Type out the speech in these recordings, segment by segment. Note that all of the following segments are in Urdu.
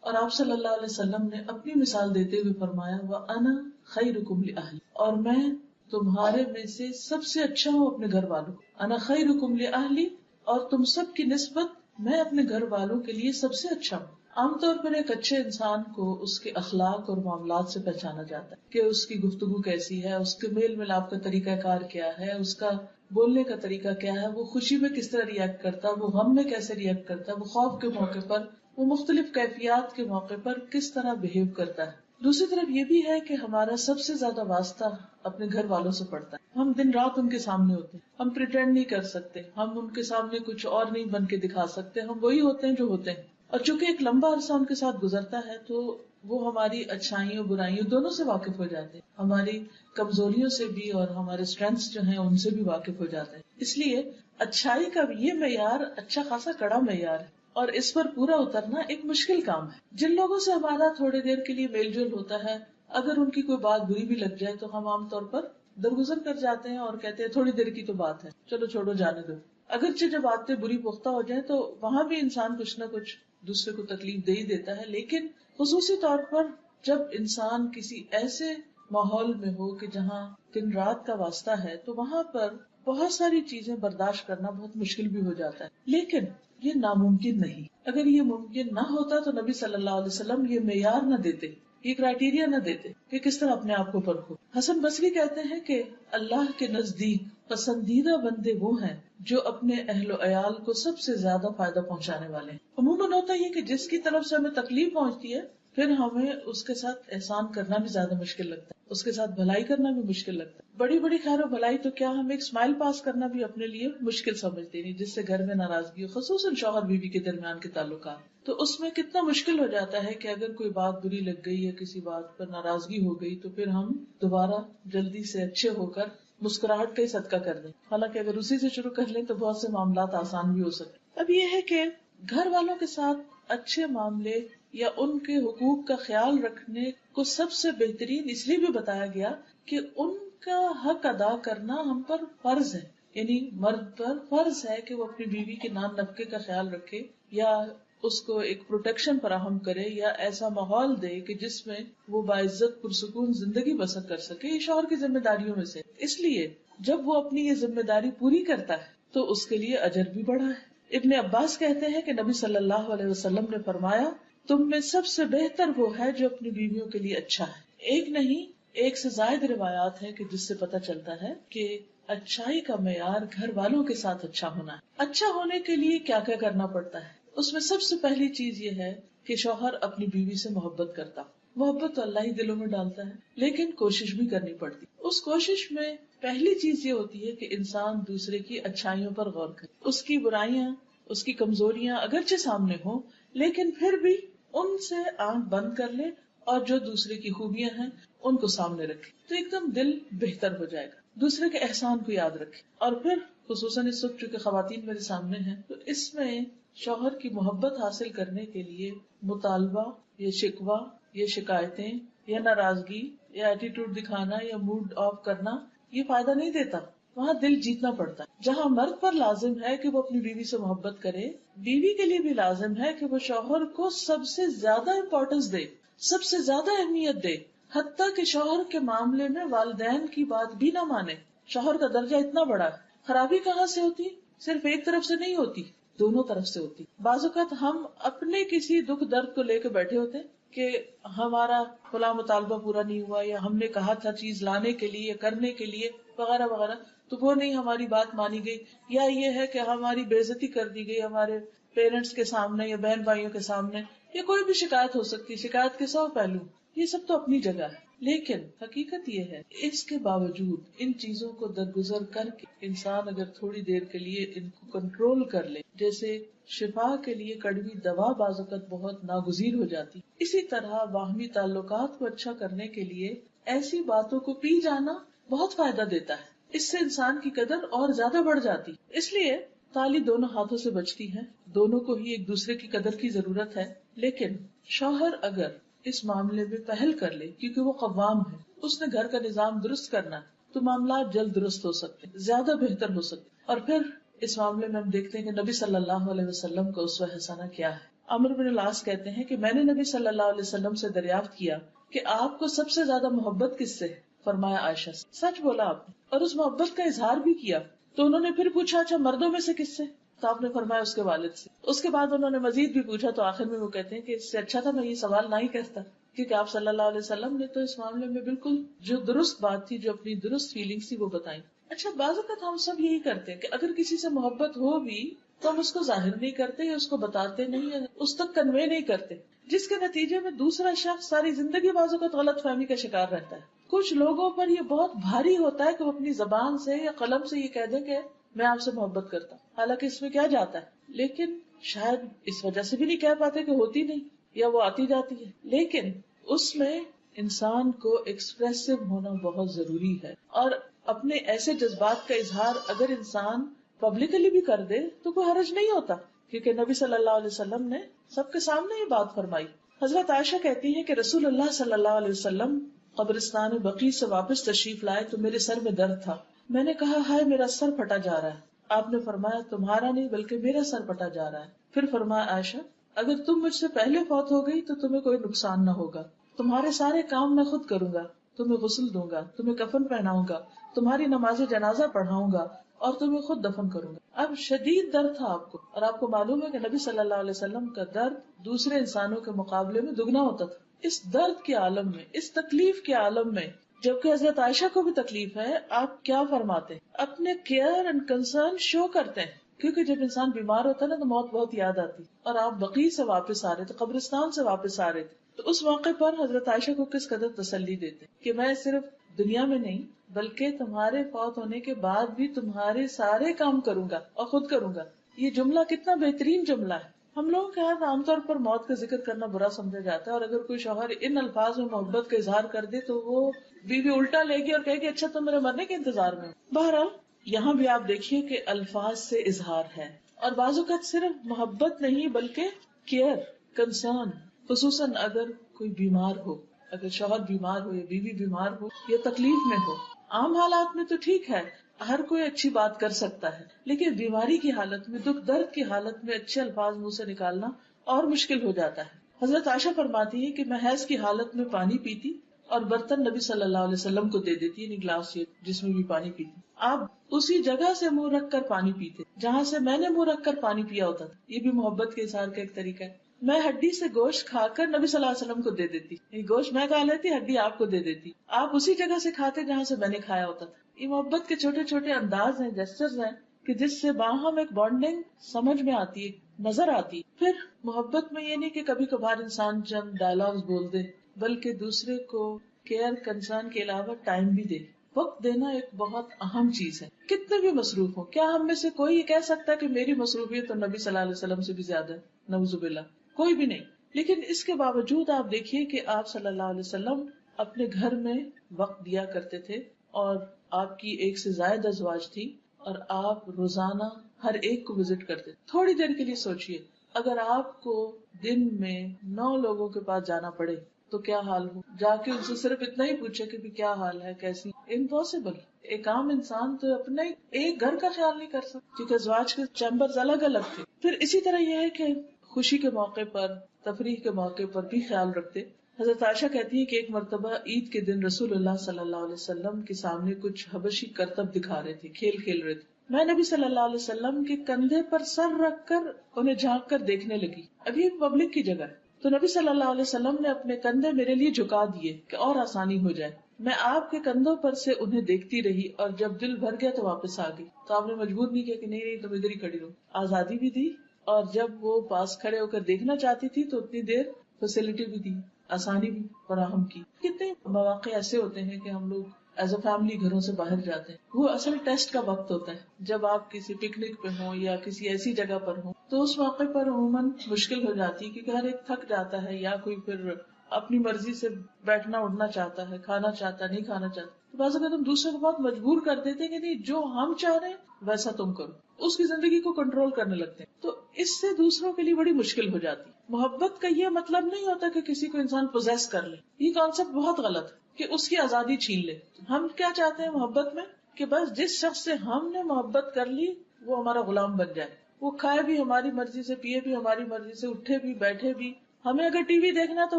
اور آپ صلی اللہ علیہ وسلم نے اپنی مثال دیتے ہوئے فرمایا وَأَنَا خَيْرُكُمْ لِأَهْلِي، اور میں تمہارے میں سے سب سے اچھا ہوں اپنے گھر والوں کو. انا خیرکم لأہلی، اور تم سب کی نسبت میں اپنے گھر والوں کے لیے سب سے اچھا ہوں. عام طور پر ایک اچھے انسان کو اس کے اخلاق اور معاملات سے پہچانا جاتا ہے کہ اس کی گفتگو کیسی ہے، اس کے میل ملاپ کا طریقہ کار کیا ہے، اس کا بولنے کا طریقہ کیا ہے، وہ خوشی میں کس طرح ریئیکٹ کرتا ہے، وہ غم میں کیسے ریئیکٹ کرتا ہے، وہ خوف کے موقع پر، وہ مختلف کیفیات کے موقع پر کس طرح بہیو کرتا ہے. دوسری طرف یہ بھی ہے کہ ہمارا سب سے زیادہ واسطہ اپنے گھر والوں سے پڑتا ہے. ہم دن رات ان کے سامنے ہوتے ہیں، ہم پریٹینڈ نہیں کر سکتے، ہم ان کے سامنے کچھ اور نہیں بن کے دکھا سکتے، ہم وہی ہوتے ہیں جو ہوتے ہیں. اور چونکہ ایک لمبا عرصہ ان کے ساتھ گزرتا ہے تو وہ ہماری اچھائیوں برائیوں دونوں سے واقف ہو جاتے ہیں، ہماری کمزوریوں سے بھی اور ہمارے اسٹرینگث جو ہیں ان سے بھی واقف ہو جاتے ہیں. اس لیے اچھائی کا یہ معیار اچھا خاصا کڑا معیار ہے، اور اس پر پورا اترنا ایک مشکل کام ہے. جن لوگوں سے ہمارا تھوڑی دیر کے لیے میل جول ہوتا ہے، اگر ان کی کوئی بات بری بھی لگ جائے تو ہم عام طور پر درگزر کر جاتے ہیں اور کہتے ہیں تھوڑی دیر کی تو بات ہے، چلو چھوڑو جانے دو. اگرچہ جب باتیں بری پختہ ہو جائیں تو وہاں بھی انسان کچھ نہ کچھ دوسرے کو تکلیف دے ہی دیتا ہے، لیکن خصوصی طور پر جب انسان کسی ایسے ماحول میں ہو کہ جہاں دن رات کا واسطہ ہے تو وہاں پر بہت ساری چیزیں برداشت کرنا بہت مشکل بھی ہو جاتا ہے. لیکن یہ ناممکن نہیں. اگر یہ ممکن نہ ہوتا تو نبی صلی اللہ علیہ وسلم یہ معیار نہ دیتے، یہ کرائیٹیریا نہ دیتے کہ کس طرح اپنے آپ کو پرکھو. حسن بصری کہتے ہیں کہ اللہ کے نزدیک پسندیدہ بندے وہ ہیں جو اپنے اہل و عیال کو سب سے زیادہ فائدہ پہنچانے والے ہیں. عموماً ہوتا یہ کہ جس کی طرف سے ہمیں تکلیف پہنچتی ہے پھر ہمیں اس کے ساتھ احسان کرنا بھی زیادہ مشکل لگتا ہے، اس کے ساتھ بھلائی کرنا بھی مشکل لگتا ہے. بڑی بڑی خیر و بھلائی تو کیا ہم ایک اسمائل پاس کرنا بھی اپنے لیے مشکل سمجھتے نہیں، جس سے گھر میں ناراضگی ہو، خصوصاً شوہر بیوی کے درمیان کے تعلقات، تو اس میں کتنا مشکل ہو جاتا ہے کہ اگر کوئی بات بری لگ گئی یا کسی بات پر ناراضگی ہو گئی تو پھر ہم دوبارہ جلدی سے اچھے ہو کر مسکراہٹ کا ہی صدقہ کر دیں. حالانکہ اگر اسی سے شروع کر لیں تو بہت سے معاملات آسان بھی ہو سکتے. اب یہ ہے کہ گھر والوں کے ساتھ اچھے معاملے یا ان کے حقوق کا خیال رکھنے کو سب سے بہترین اس لیے بھی بتایا گیا کہ ان کا حق ادا کرنا ہم پر فرض ہے. یعنی مرد پر فرض ہے کہ وہ اپنی بیوی کے نان نفقے کا خیال رکھے یا اس کو ایک پروٹیکشن فراہم کرے یا ایسا ماحول دے کہ جس میں وہ باعزت پرسکون زندگی بسر کر سکے. یہ شوہر کی ذمہ داریوں میں سے. اس لیے جب وہ اپنی یہ ذمہ داری پوری کرتا ہے تو اس کے لیے اجر بھی بڑھا ہے. ابن عباس کہتے ہیں کہ نبی صلی اللہ علیہ وسلم نے فرمایا تم میں سب سے بہتر وہ ہے جو اپنی بیویوں کے لیے اچھا ہے. ایک نہیں ایک سے زائد روایات ہیں کہ جس سے پتہ چلتا ہے کہ اچھائی کا معیار گھر والوں کے ساتھ اچھا ہونا ہے. اچھا ہونے کے لیے کیا کیا کرنا پڑتا ہے؟ اس میں سب سے پہلی چیز یہ ہے کہ شوہر اپنی بیوی سے محبت کرتا. محبت تو اللہ ہی دلوں میں ڈالتا ہے، لیکن کوشش بھی کرنی پڑتی. اس کوشش میں پہلی چیز یہ ہوتی ہے کہ انسان دوسرے کی اچھائیوں پر غور کرے. اس کی برائیاں، اس کی کمزوریاں اگرچہ سامنے ہوں لیکن پھر بھی ان سے آنکھ بند کر لے اور جو دوسرے کی خوبیاں ہیں ان کو سامنے رکھے تو ایک دم دل بہتر ہو جائے گا. دوسرے کے احسان کو یاد رکھے. اور پھر خصوصاً اس وقت چونکہ خواتین میرے سامنے ہیں تو اس میں شوہر کی محبت حاصل کرنے کے لیے مطالبہ یا شکوہ یا شکایتیں یا ناراضگی یا ایٹیٹیوڈ دکھانا یا موڈ آف کرنا یہ فائدہ نہیں دیتا. وہاں دل جیتنا پڑتا ہے. جہاں مرد پر لازم ہے کہ وہ اپنی بیوی سے محبت کرے، بیوی کے لیے بھی لازم ہے کہ وہ شوہر کو سب سے زیادہ امپورٹنس دے، سب سے زیادہ اہمیت دے، حتیٰ کہ شوہر کے معاملے میں والدین کی بات بھی نہ مانے. شوہر کا درجہ اتنا بڑا ہے. خرابی کہاں سے ہوتی؟ صرف ایک طرف سے نہیں ہوتی، دونوں طرف سے ہوتی. بعض اوقات ہم اپنے کسی دکھ درد کو لے کے بیٹھے ہوتے کہ ہمارا فلاں مطالبہ پورا نہیں ہوا یا ہم نے کہا تھا چیز لانے کے لیے کرنے کے لیے وغیرہ وغیرہ تو وہ نہیں ہماری بات مانی گئی، یا یہ ہے کہ ہماری بے عزتی کر دی گئی ہمارے پیرنٹس کے سامنے یا بہن بھائیوں کے سامنے، یا کوئی بھی شکایت ہو سکتی. شکایت کے 100 پہلو، یہ سب تو اپنی جگہ ہے. لیکن حقیقت یہ ہے اس کے باوجود ان چیزوں کو درگزر کر کے انسان اگر تھوڑی دیر کے لیے ان کو کنٹرول کر لے، جیسے شفا کے لیے کڑوی دوا بعض اوقات بہت ناگزیر ہو جاتی، اسی طرح باہمی تعلقات کو اچھا کرنے کے لیے ایسی باتوں کو پی جانا بہت فائدہ دیتا ہے. اس سے انسان کی قدر اور زیادہ بڑھ جاتی. اس لیے تالی دونوں ہاتھوں سے بجتی ہے، دونوں کو ہی ایک دوسرے کی قدر کی ضرورت ہے. لیکن شوہر اگر اس معاملے میں پہل کر لے کیونکہ وہ قوام ہے، اس نے گھر کا نظام درست کرنا ہے، تو معاملات جلد درست ہو سکتے، زیادہ بہتر ہو سکتے. اور پھر اس معاملے میں ہم دیکھتے ہیں کہ نبی صلی اللہ علیہ وسلم کا اسوہ حسنہ کیا ہے. عمرو بن العاص کہتے ہیں کہ میں نے نبی صلی اللہ علیہ وسلم سے دریافت کیا کہ آپ کو سب سے زیادہ محبت کس سے ہے؟ فرمایا عائشہ سے. سچ بولا آپ نے اور اس محبت کا اظہار بھی کیا. تو انہوں نے پھر پوچھا اچھا مردوں میں سے کس سے؟ تو آپ نے فرمایا اس کے والد سے. اس کے بعد انہوں نے مزید بھی پوچھا تو آخر میں وہ کہتے ہیں کہ اس سے اچھا تھا میں یہ سوال نہ ہی کرتا، کیونکہ آپ صلی اللہ علیہ وسلم نے تو اس معاملے میں بالکل جو درست بات تھی، جو اپنی درست فیلنگس تھی وہ بتائی. اچھا بعض اوقات ہم سب یہی کرتے ہیں کہ اگر کسی سے محبت ہو بھی تو ہم اس کو ظاہر نہیں کرتے یا اس کو بتاتے نہیں یا اس تک کنوے نہیں کرتے، جس کے نتیجے میں دوسرا شخص ساری زندگی بعض اوقات غلط فہمی کا شکار رہتا ہے. کچھ لوگوں پر یہ بہت بھاری ہوتا ہے کہ وہ اپنی زبان سے یا قلم سے یہ کہہ دیں کہ میں آپ سے محبت کرتا ہوں، حالانکہ اس میں کیا جاتا ہے، لیکن شاید اس وجہ سے بھی نہیں کہہ پاتے کہ ہوتی نہیں یا وہ آتی جاتی ہے. لیکن اس میں انسان کو ایکسپریسو ہونا بہت ضروری ہے، اور اپنے ایسے جذبات کا اظہار اگر انسان پبلکلی بھی کر دے تو کوئی حرج نہیں ہوتا، کیونکہ نبی صلی اللہ علیہ وسلم نے سب کے سامنے یہ بات فرمائی. حضرت عائشہ کہتی ہیں کہ رسول اللہ صلی اللہ علیہ وسلم قبرستان بقیع سے واپس تشریف لائے تو میرے سر میں درد تھا. میں نے کہا ہائے میرا سر پھٹا جا رہا ہے. آپ نے فرمایا تمہارا نہیں بلکہ میرا سر پھٹا جا رہا ہے. پھر فرمایا عائشہ اگر تم مجھ سے پہلے فوت ہو گئی تو تمہیں کوئی نقصان نہ ہوگا، تمہارے سارے کام میں خود کروں گا، تمہیں غسل دوں گا، تمہیں کفن پہناؤں گا، تمہاری نماز جنازہ پڑھاؤں گا اور تمہیں خود دفن کروں گا. اب شدید درد تھا آپ کو، اور آپ کو معلوم ہے کہ نبی صلی اللہ علیہ وسلم کا درد دوسرے انسانوں کے مقابلے میں دگنا ہوتا تھا. اس درد کے عالم میں، اس تکلیف کے عالم میں، جبکہ حضرت عائشہ کو بھی تکلیف ہے، آپ کیا فرماتے ہیں؟ اپنے کیئر اینڈ کنسرن شو کرتے ہیں، کیونکہ جب انسان بیمار ہوتا ہے نا تو موت بہت یاد آتی. اور آپ بقیع سے واپس آ رہے تھے، قبرستان سے واپس آ رہے تھے، تو اس موقع پر حضرت عائشہ کو کس قدر تسلی دیتے کہ میں صرف دنیا میں نہیں بلکہ تمہارے فوت ہونے کے بعد بھی تمہارے سارے کام کروں گا اور خود کروں گا. یہ جملہ کتنا بہترین جملہ ہے. ہم لوگوں کے یہاں عام طور پر موت کا ذکر کرنا برا سمجھا جاتا ہے، اور اگر کوئی شوہر ان الفاظ میں محبت کا اظہار کر دے تو وہ بیوی الٹا لے گی اور کہے گی اچھا تم میرے مرنے کے انتظار میں. بہرحال یہاں بھی آپ دیکھیے کہ الفاظ سے اظہار ہے، اور بعض اوقات صرف محبت نہیں بلکہ کیئر، کنسرن، خصوصاً اگر کوئی بیمار ہو، اگر شوہر بیمار ہو یا بیوی بیمار ہو یا تکلیف میں ہو. عام حالات میں تو ٹھیک ہے، ہر کوئی اچھی بات کر سکتا ہے، لیکن بیماری کی حالت میں، دکھ درد کی حالت میں اچھے الفاظ منہ سے نکالنا اور مشکل ہو جاتا ہے. حضرت عائشہ فرماتی ہے کہ میں حیض کی حالت میں پانی پیتی اور برتن نبی صلی اللہ علیہ وسلم کو دے دیتی، یعنی گلاس جس میں بھی پانی پیتی. آپ اسی جگہ سے منہ رکھ کر پانی پیتے جہاں سے میں نے منہ رکھ کر پانی پیا ہوتا تھا. یہ بھی محبت کے اظہار کا ایک طریقہ ہے. میں ہڈی سے گوشت کھا کر نبی صلی اللہ علیہ وسلم کو دے دیتی، یہ گوشت میں کھا لیتی، ہڈی آپ کو دے دیتی. آپ اسی جگہ سے کھاتے جہاں سے میں نے کھایا ہوتا تھا. یہ محبت کے چھوٹے چھوٹے انداز ہیں، جسچرز ہیں کہ جس سے باہم ایک بانڈنگ سمجھ میں آتی ہے، نظر آتی. پھر محبت میں یہ نہیں کہ کبھی کبھار انسان چند ڈائلاگز بول دے، بلکہ دوسرے کو کیئر کنسرن کے علاوہ ٹائم بھی دے. وقت دینا ایک بہت اہم چیز ہے. کتنے بھی مصروف ہوں، کیا ہم میں سے کوئی یہ کہہ سکتا ہے کہ میری مصروفیت تو نبی صلی اللہ علیہ وسلم سے بھی زیادہ ہے؟ نعوذ باللہ، کوئی بھی نہیں. لیکن اس کے باوجود آپ دیکھیے کہ آپ صلی اللہ علیہ وسلم اپنے گھر میں وقت دیا کرتے تھے، اور آپ کی ایک سے زائد ازواج تھی، اور آپ روزانہ ہر ایک کو وزٹ کرتے. تھوڑی دیر کے لیے سوچئے، اگر آپ کو دن میں 9 لوگوں کے پاس جانا پڑے تو کیا حال ہو. جا کے ان سے صرف اتنا ہی پوچھے کہ بھی کیا حال ہے، کیسی. امپاسبل. ایک عام انسان تو اپنے ایک گھر کا خیال نہیں کر سکتا، کیونکہ ازواج کے چیمبرز الگ الگ تھے. پھر اسی طرح یہ ہے کہ خوشی کے موقع پر، تفریح کے موقع پر بھی خیال رکھتے. حضرت عائشہ کہتی ہے کہ ایک مرتبہ عید کے دن رسول اللہ صلی اللہ علیہ وسلم کے سامنے کچھ حبشی کرتب دکھا رہے تھے، کھیل کھیل رہے تھے. میں نبی صلی اللہ علیہ وسلم کے کندھے پر سر رکھ کر انہیں جھانک کر دیکھنے لگی. ابھی ایک پبلک کی جگہ ہے، تو نبی صلی اللہ علیہ وسلم نے اپنے کندھے میرے لیے جھکا دیے کہ اور آسانی ہو جائے. میں آپ کے کندھوں پر سے انہیں دیکھتی رہی، اور جب دل بھر گیا تو واپس آ گئی. تو آپ نے مجبور نہیں کیا کہ نہیں تم ادھر ہی کھڑی رہو، آزادی بھی دی، اور جب وہ پاس کھڑے ہو کر دیکھنا چاہتی تھی تو اتنی دیر فیسلٹی بھی دی، آسانی بھی فراہم کی. کتنے مواقع ایسے ہوتے ہیں کہ ہم لوگ ایز اے فیملی گھروں سے باہر جاتے ہیں. وہ اصل ٹیسٹ کا وقت ہوتا ہے جب آپ کسی پکنک پہ ہوں یا کسی ایسی جگہ پر ہوں، تو اس موقع پر عموماً مشکل ہو جاتی ہے، کیونکہ ہر ایک تھک جاتا ہے، یا کوئی پھر اپنی مرضی سے بیٹھنا اٹھنا چاہتا ہے، کھانا چاہتا ہے، نہیں کھانا چاہتا. تو بعض اوقات ہم دوسرے کو بہت مجبور کر دیتے ہیں کہ نہیں جو ہم چاہ رہے ہیں ویسا تم کرو، اس کی زندگی کو کنٹرول کرنے لگتے ہیں. تو اس سے دوسروں کے لیے بڑی مشکل ہو جاتی. محبت کا یہ مطلب نہیں ہوتا کہ کسی کو انسان پوزیس کر لے. یہ کانسیپٹ بہت غلط ہے کہ اس کی آزادی چھین لے. ہم کیا چاہتے ہیں محبت میں کہ بس جس شخص سے ہم نے محبت کر لی وہ ہمارا غلام بن جائے. وہ کھائے بھی ہماری مرضی سے، پیے بھی ہماری مرضی سے، اٹھے بھی بیٹھے بھی. ہمیں اگر ٹی وی دیکھنا تو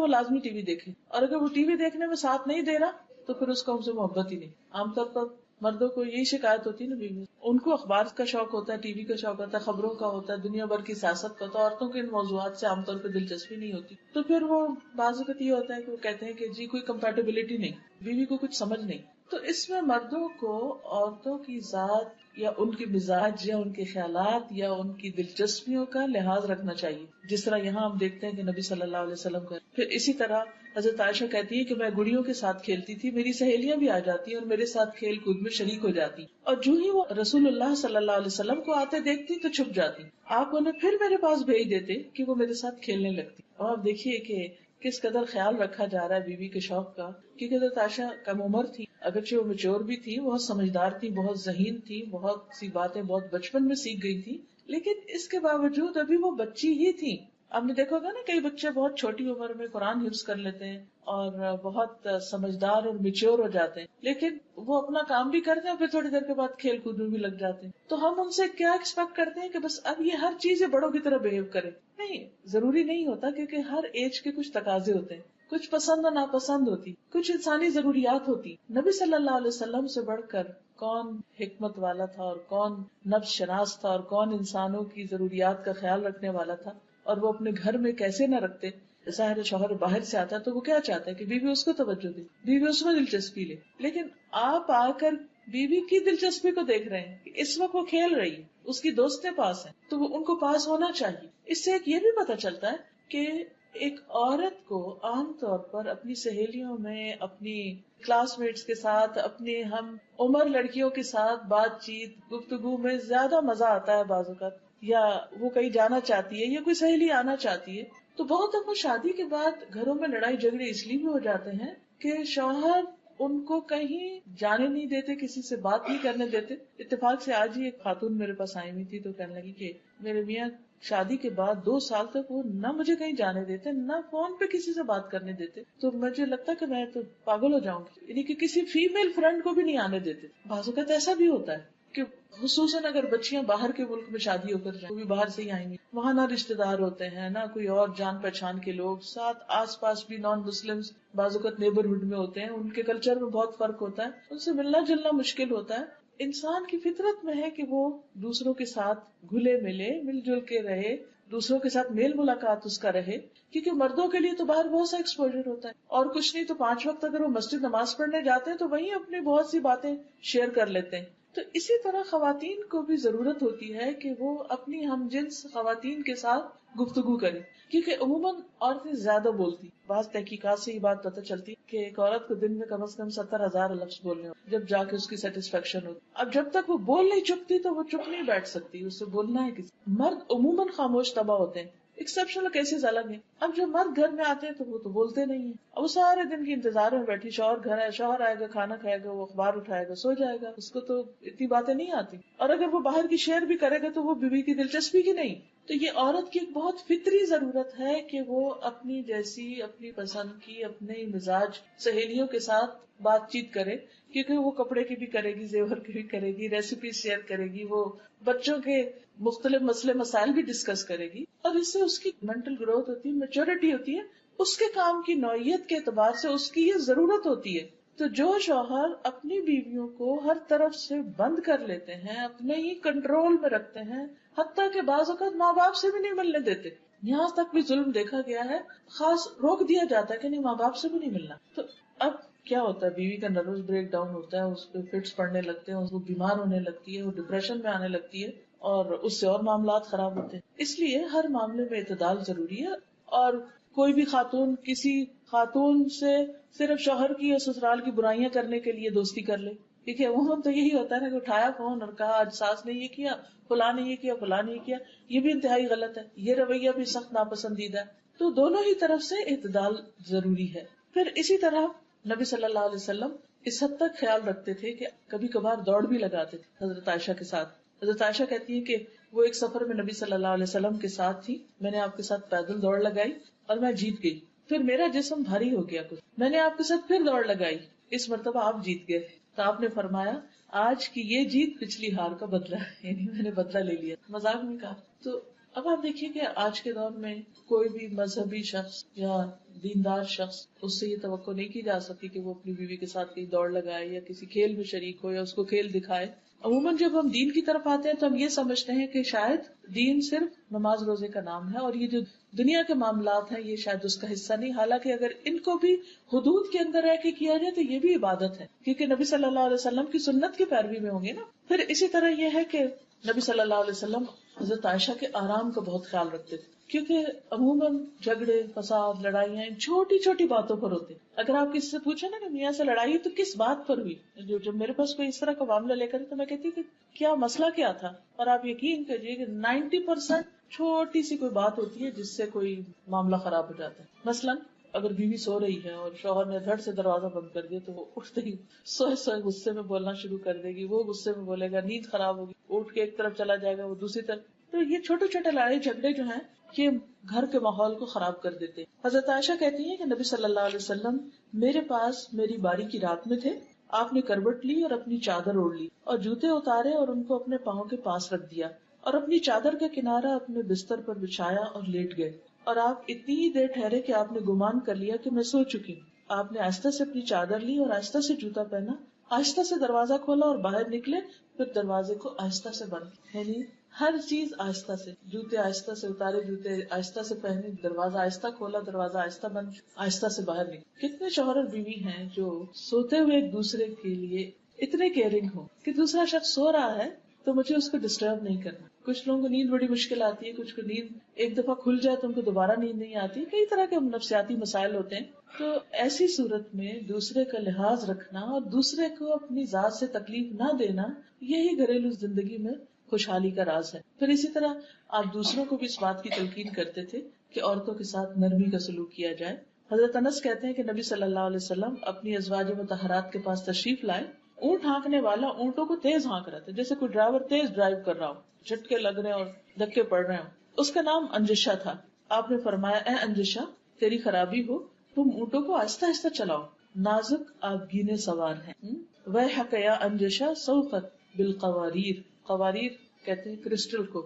وہ لازمی ٹی وی دیکھے، اور اگر وہ ٹی وی دیکھنے میں ساتھ نہیں دے رہا تو پھر اس کو ہم سے محبت ہی نہیں. عام طور پر مردوں کو یہی شکایت ہوتی ہے نا بیوی، ان کو اخبار کا شوق ہوتا ہے، ٹی وی کا شوق ہوتا ہے، خبروں کا ہوتا ہے، دنیا بھر کی سیاست کا ہوتا ہے. عورتوں کے ان موضوعات سے عام طور پہ دلچسپی نہیں ہوتی، تو پھر وہ بعض اوقات یہ ہوتا ہے کہ وہ کہتے ہیں کہ جی کوئی کمپیٹیبلٹی نہیں، بیوی کو کچھ سمجھ نہیں. تو اس میں مردوں کو عورتوں کی ذات یا ان کے مزاج یا ان کے خیالات یا ان کی دلچسپیوں کا لحاظ رکھنا چاہیے، جس طرح یہاں ہم دیکھتے ہیں کہ نبی صلی اللہ علیہ وسلم کا. پھر اسی طرح حضرت عائشہ کہتی ہے کہ میں گڑیوں کے ساتھ کھیلتی تھی، میری سہیلیاں بھی آ جاتی اور میرے ساتھ کھیل کود میں شریک ہو جاتی، اور جو ہی وہ رسول اللہ صلی اللہ علیہ وسلم کو آتے دیکھتی تو چھپ جاتی. آپ انہیں پھر میرے پاس بھیج دیتے کہ وہ میرے ساتھ کھیلنے لگتی. اور آپ دیکھیے کہ کس قدر خیال رکھا جا رہا ہے بیوی کے شوق کا، کیونکہ حضرت عائشہ کم عمر تھی، اگرچہ وہ میچور بھی تھی، بہت سمجھدار تھی، بہت ذہین تھی، بہت سی باتیں بہت بچپن میں سیکھ گئی تھی، لیکن اس کے باوجود ابھی وہ بچی ہی تھی. آپ نے دیکھا ہوگا نا کئی بچے بہت چھوٹی عمر میں قرآن حفظ کر لیتے ہیں اور بہت سمجھدار اور میچور ہو جاتے ہیں، لیکن وہ اپنا کام بھی کرتے ہیں، پھر تھوڑی دیر کے بعد کھیل کود میں بھی لگ جاتے ہیں. تو ہم ان سے کیا ایکسپیکٹ کرتے ہیں کہ بس اب یہ ہر چیز بڑوں کی طرح بہیو کرے؟ نہیں، ضروری نہیں ہوتا، کیونکہ ہر ایج کے کچھ تقاضے ہوتے ہیں، کچھ پسند اور ناپسند ہوتی، کچھ انسانی ضروریات ہوتی. نبی صلی اللہ علیہ وسلم سے بڑھ کر کون حکمت والا تھا اور کون نفس شناس تھا اور کون انسانوں کی ضروریات کا خیال رکھنے والا تھا، اور وہ اپنے گھر میں کیسے نہ رکھتے. ظاہر شوہر باہر سے آتا ہے تو وہ کیا چاہتا ہے کہ بیوی اس کو توجہ دے، بیوی اس میں دلچسپی لے، لیکن آپ آ کر بیوی کی دلچسپی کو دیکھ رہے ہیں کہ اس وقت وہ کھیل رہی ہے، اس کی دوستیں پاس ہیں تو وہ ان کو پاس ہونا چاہیے. اس سے ایک یہ بھی پتہ چلتا ہے کہ ایک عورت کو عام طور پر اپنی سہیلیوں میں، اپنی کلاس میٹس کے ساتھ، اپنی ہم عمر لڑکیوں کے ساتھ بات چیت گفتگو میں زیادہ مزہ آتا ہے بعض اوقات، یا وہ کہیں جانا چاہتی ہے یا کوئی سہیلی آنا چاہتی ہے. تو بہت دفعہ شادی کے بعد گھروں میں لڑائی جھگڑے اس لیے بھی ہو جاتے ہیں کہ شوہر ان کو کہیں جانے نہیں دیتے، کسی سے بات نہیں کرنے دیتے. اتفاق سے آج ہی ایک خاتون میرے پاس آئی ہوئی تھی تو کہنے لگی کہ میرے میاں شادی کے بعد 2 سال تک وہ نہ مجھے کہیں جانے دیتے، نہ فون پہ کسی سے بات کرنے دیتے. تو مجھے لگتا کہ میں تو پاگل ہو جاؤں گی، یعنی کہ کسی فیمیل فرینڈ کو بھی نہیں آنے دیتے. بعض اوقات ایسا بھی ہوتا ہے کہ خصوصاً اگر بچیاں باہر کے ملک میں شادی ہو کر جائیں، وہ بھی باہر سے ہی آئیں گی، وہاں نہ رشتے دار ہوتے ہیں نہ کوئی اور جان پہچان کے لوگ ساتھ، آس پاس بھی نان مسلم بعض اوقات نیبرہڈ میں ہوتے ہیں، ان کے کلچر میں بہت فرق ہوتا ہے، ان سے ملنا جلنا مشکل ہوتا ہے. انسان کی فطرت میں ہے کہ وہ دوسروں کے ساتھ گھلے ملے، مل جل کے رہے، دوسروں کے ساتھ میل ملاقات اس کا رہے، کیونکہ مردوں کے لیے تو باہر بہت سا ایکسپوجر ہوتا ہے، اور کچھ نہیں تو 5 وقت اگر وہ مسجد نماز پڑھنے جاتے ہیں تو وہیں اپنی بہت سی باتیں شیئر کر لیتے ہیں. تو اسی طرح خواتین کو بھی ضرورت ہوتی ہے کہ وہ اپنی ہم جنس خواتین کے ساتھ گفتگو کریں، کیونکہ عموماً عورتیں زیادہ بولتی. بعض تحقیقات سے یہ بات پتہ چلتی کہ ایک عورت کو دن میں کم از کم 70,000 لفظ بولنے ہوتے جب جا کے اس کی سیٹسفیکشن ہوتی. اب جب تک وہ بول نہیں چکتی تو وہ چپ نہیں بیٹھ سکتی، اسے بولنا ہے کسی. مرد عموماً خاموش طبع ہوتے ہیں، ایکسیپشنل کیسز الگ ہیں. اب جو مرد گھر میں آتے ہیں تو وہ تو بولتے نہیں ہیں، اب وہ سارے دن کی انتظار میں بیٹھی، شوہر گھر ہے، شوہر آئے گا، کھانا کھائے گا، وہ اخبار اٹھائے گا، سو جائے گا، اس کو تو اتنی باتیں نہیں آتی. اور اگر وہ باہر کی شیئر بھی کرے گا تو وہ بیوی کی دلچسپی کی نہیں. تو یہ عورت کی ایک بہت فطری ضرورت ہے کہ وہ اپنی جیسی، اپنی پسند کی، اپنے مزاج سہیلیوں کے ساتھ بات چیت کرے، کیونکہ وہ کپڑے کی بھی کرے گی، زیور کی بھی کرے گی، ریسیپی شیئر کرے گی، وہ بچوں کے مختلف مسئلے مسائل بھی ڈسکس کرے گی، اور اس سے اس کی مینٹل گروتھ ہوتی ہے، میچورٹی ہوتی ہے. اس کے کام کی نوعیت کے اعتبار سے اس کی یہ ضرورت ہوتی ہے. تو جو شوہر اپنی بیویوں کو ہر طرف سے بند کر لیتے ہیں، اپنے ہی کنٹرول میں رکھتے ہیں، حتیٰ کہ بعض اوقات ماں باپ سے بھی نہیں ملنے دیتے، یہاں تک بھی ظلم دیکھا گیا ہے، خاص روک دیا جاتا ہے کہ نہیں ماں باپ سے بھی نہیں ملنا. تو اب کیا ہوتا ہے، بیوی کا نروس بریک ڈاؤن ہوتا ہے، اس پہ فٹس پڑنے لگتے ہیں، وہ بیمار ہونے لگتی ہے، وہ ڈپریشن میں آنے لگتی ہے، اور اس سے اور معاملات خراب ہوتے ہیں. اس لیے ہر معاملے میں اعتدال ضروری ہے. اور کوئی بھی خاتون کسی خاتون سے صرف شوہر کی یا سسرال کی برائیاں کرنے کے لیے دوستی کر لے، دیکھیے وہاں تو یہی ہوتا ہے نا کہ اٹھایا فون اور کہا آج ساس نے یہ کیا، فلاں نے یہ کیا، فلاں نے یہ کیا. یہ بھی انتہائی غلط ہے، یہ رویہ بھی سخت ناپسندیدہ ہے. تو دونوں ہی طرف سے اعتدال ضروری ہے. پھر اسی طرح نبی صلی اللہ علیہ وسلم اس حد تک خیال رکھتے تھے کہ کبھی کبھار دوڑ بھی لگاتے تھے حضرت عائشہ کے ساتھ. حضرت عائشہ کہتی ہے کہ وہ ایک سفر میں نبی صلی اللہ علیہ وسلم کے ساتھ تھی، میں نے آپ کے ساتھ پیدل دوڑ لگائی اور میں جیت گئی. پھر میرا جسم بھاری ہو گیا کچھ، میں نے آپ کے ساتھ پھر دوڑ لگائی، اس مرتبہ آپ جیت گئے. تو آپ نے فرمایا آج کی یہ جیت پچھلی ہار کا بدلہ ہے، یعنی میں نے بدلہ لے لیا، مذاق میں کہا۔ تو اب آپ دیکھیے کہ آج کے دور میں کوئی بھی مذہبی شخص یا دیندار شخص، اس سے یہ توقع نہیں کی جا سکتی کہ وہ اپنی بیوی کے ساتھ کہیں دوڑ لگائے یا کسی کھیل میں شریک ہو یا اس کو کھیل دکھائے۔ عموماً جب ہم دین کی طرف آتے ہیں تو ہم یہ سمجھتے ہیں کہ شاید دین صرف نماز روزے کا نام ہے، اور یہ جو دنیا کے معاملات ہیں یہ شاید اس کا حصہ نہیں، حالانکہ اگر ان کو بھی حدود کے اندر رہ کے کیا جائے تو یہ بھی عبادت ہے، کیونکہ نبی صلی اللہ علیہ وسلم کی سنت کی پیروی میں ہوں گے نا۔ پھر اسی طرح یہ ہے کہ نبی صلی اللہ علیہ وسلم حضرت عائشہ کے آرام کا بہت خیال رکھتے تھے، کیونکہ عموماً جھگڑے فساد لڑائیاں چھوٹی چھوٹی باتوں پر ہوتے۔ اگر آپ کسی سے پوچھیں نا کہ میاں سے لڑائی تو کس بات پر ہوئی، جب میرے پاس کوئی اس طرح کا معاملہ لے کر تو میں کہتی کہ کیا مسئلہ کیا تھا، اور آپ یقین کریے کہ 90% چھوٹی سی کوئی بات ہوتی ہے جس سے کوئی معاملہ خراب ہو جاتا ہے۔ مثلاً اگر بیوی سو رہی ہے اور شوہر نے دھڑ سے دروازہ بند کر دیا تو وہ اٹھتے ہی سوئے سوئے غصے میں بولنا شروع کر دے گی، وہ غصے میں بولے گا، نیند خراب ہوگی، اٹھ کے ایک طرف چلا جائے گا، وہ دوسری طرف۔ تو یہ چھوٹے چھوٹے لڑائی جھگڑے جو ہیں یہ گھر کے ماحول کو خراب کر دیتے۔ حضرت عائشہ کہتی ہیں کہ نبی صلی اللہ علیہ وسلم میرے پاس میری باری کی رات میں تھے، آپ نے کروٹ لی اور اپنی چادر اوڑھ لی اور جوتے اتارے اور ان کو اپنے پاؤں کے پاس رکھ دیا اور اپنی چادر کا کنارہ اپنے بستر پر بچھایا اور لیٹ گئے، اور آپ اتنی ہی دیر ٹھہرے کہ آپ نے گمان کر لیا کہ میں سو چکی ہوں۔ آپ نے آہستہ سے اپنی چادر لی اور آہستہ سے جوتا پہنا، آہستہ سے دروازہ کھولا اور باہر نکلے، پھر دروازے کو آہستہ سے بند، یعنی ہر چیز آہستہ سے، جوتے آہستہ سے اتارے، جوتے آہستہ سے پہنے، دروازہ آہستہ کھولا، دروازہ آہستہ بند، آہستہ سے باہر نکلے۔ کتنے شوہر اور بیوی ہیں جو سوتے ہوئے ایک دوسرے کے لیے اتنے کیئرنگ ہو کہ دوسرا شخص سو رہا ہے تو مجھے اس کو ڈسٹرب نہیں کرنا۔ کچھ لوگوں کو نیند بڑی مشکل آتی ہے، کچھ کو نیند ایک دفعہ کھل جائے تو ان کو دوبارہ نیند نہیں آتی، کئی طرح کے نفسیاتی مسائل ہوتے ہیں۔ تو ایسی صورت میں دوسرے کا لحاظ رکھنا اور دوسرے کو اپنی ذات سے تکلیف نہ دینا، یہی گھریلو زندگی میں خوشحالی کا راز ہے۔ پھر اسی طرح آپ دوسروں کو بھی اس بات کی تلقین کرتے تھے کہ عورتوں کے ساتھ نرمی کا سلوک کیا جائے۔ حضرت انس کہتے ہیں کہ نبی صلی اللہ علیہ وسلم اپنی ازواج مطہرات کے پاس تشریف لائے، اونٹ ہانکنے والا اونٹوں کو تیز ہانک رہا تھا، جیسے کوئی ڈرائیور تیز ڈرائیو کر رہا ہو، جھٹکے لگ رہے ہیں اور دھکے پڑ رہے ہوں۔ اس کا نام انجشا تھا۔ آپ نے فرمایا اے انجشا، تیری خرابی ہو، تم اونٹوں کو آہستہ آہستہ چلاؤ، نازک آبگینے سوار ہیں۔ ویحک یا انجشا سوقت بالقواریر، قواریر کہتے ہیں کرسٹل کو،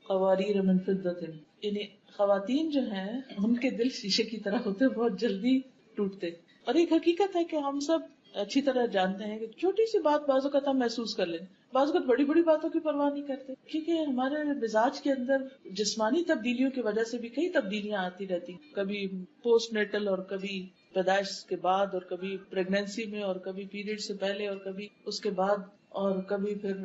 قواریر من فضة، یعنی خواتین جو ہیں ان کے دل شیشے کی طرح ہوتے، بہت جلدی ٹوٹتے۔ اور ایک حقیقت ہے کہ ہم سب اچھی طرح جانتے ہیں کہ چھوٹی سی بات بعض اوقات ہم محسوس کر لیں، بعض اوقات بڑی بڑی باتوں کی پرواہ نہیں کرتے، کیونکہ ہمارے مزاج کے اندر جسمانی تبدیلیوں کی وجہ سے بھی کئی تبدیلیاں آتی رہتی، کبھی پوسٹ نیٹل اور کبھی پیدائش کے بعد، اور کبھی پریگنینسی میں، اور کبھی پیریڈ سے پہلے، اور کبھی اس کے بعد، اور کبھی پھر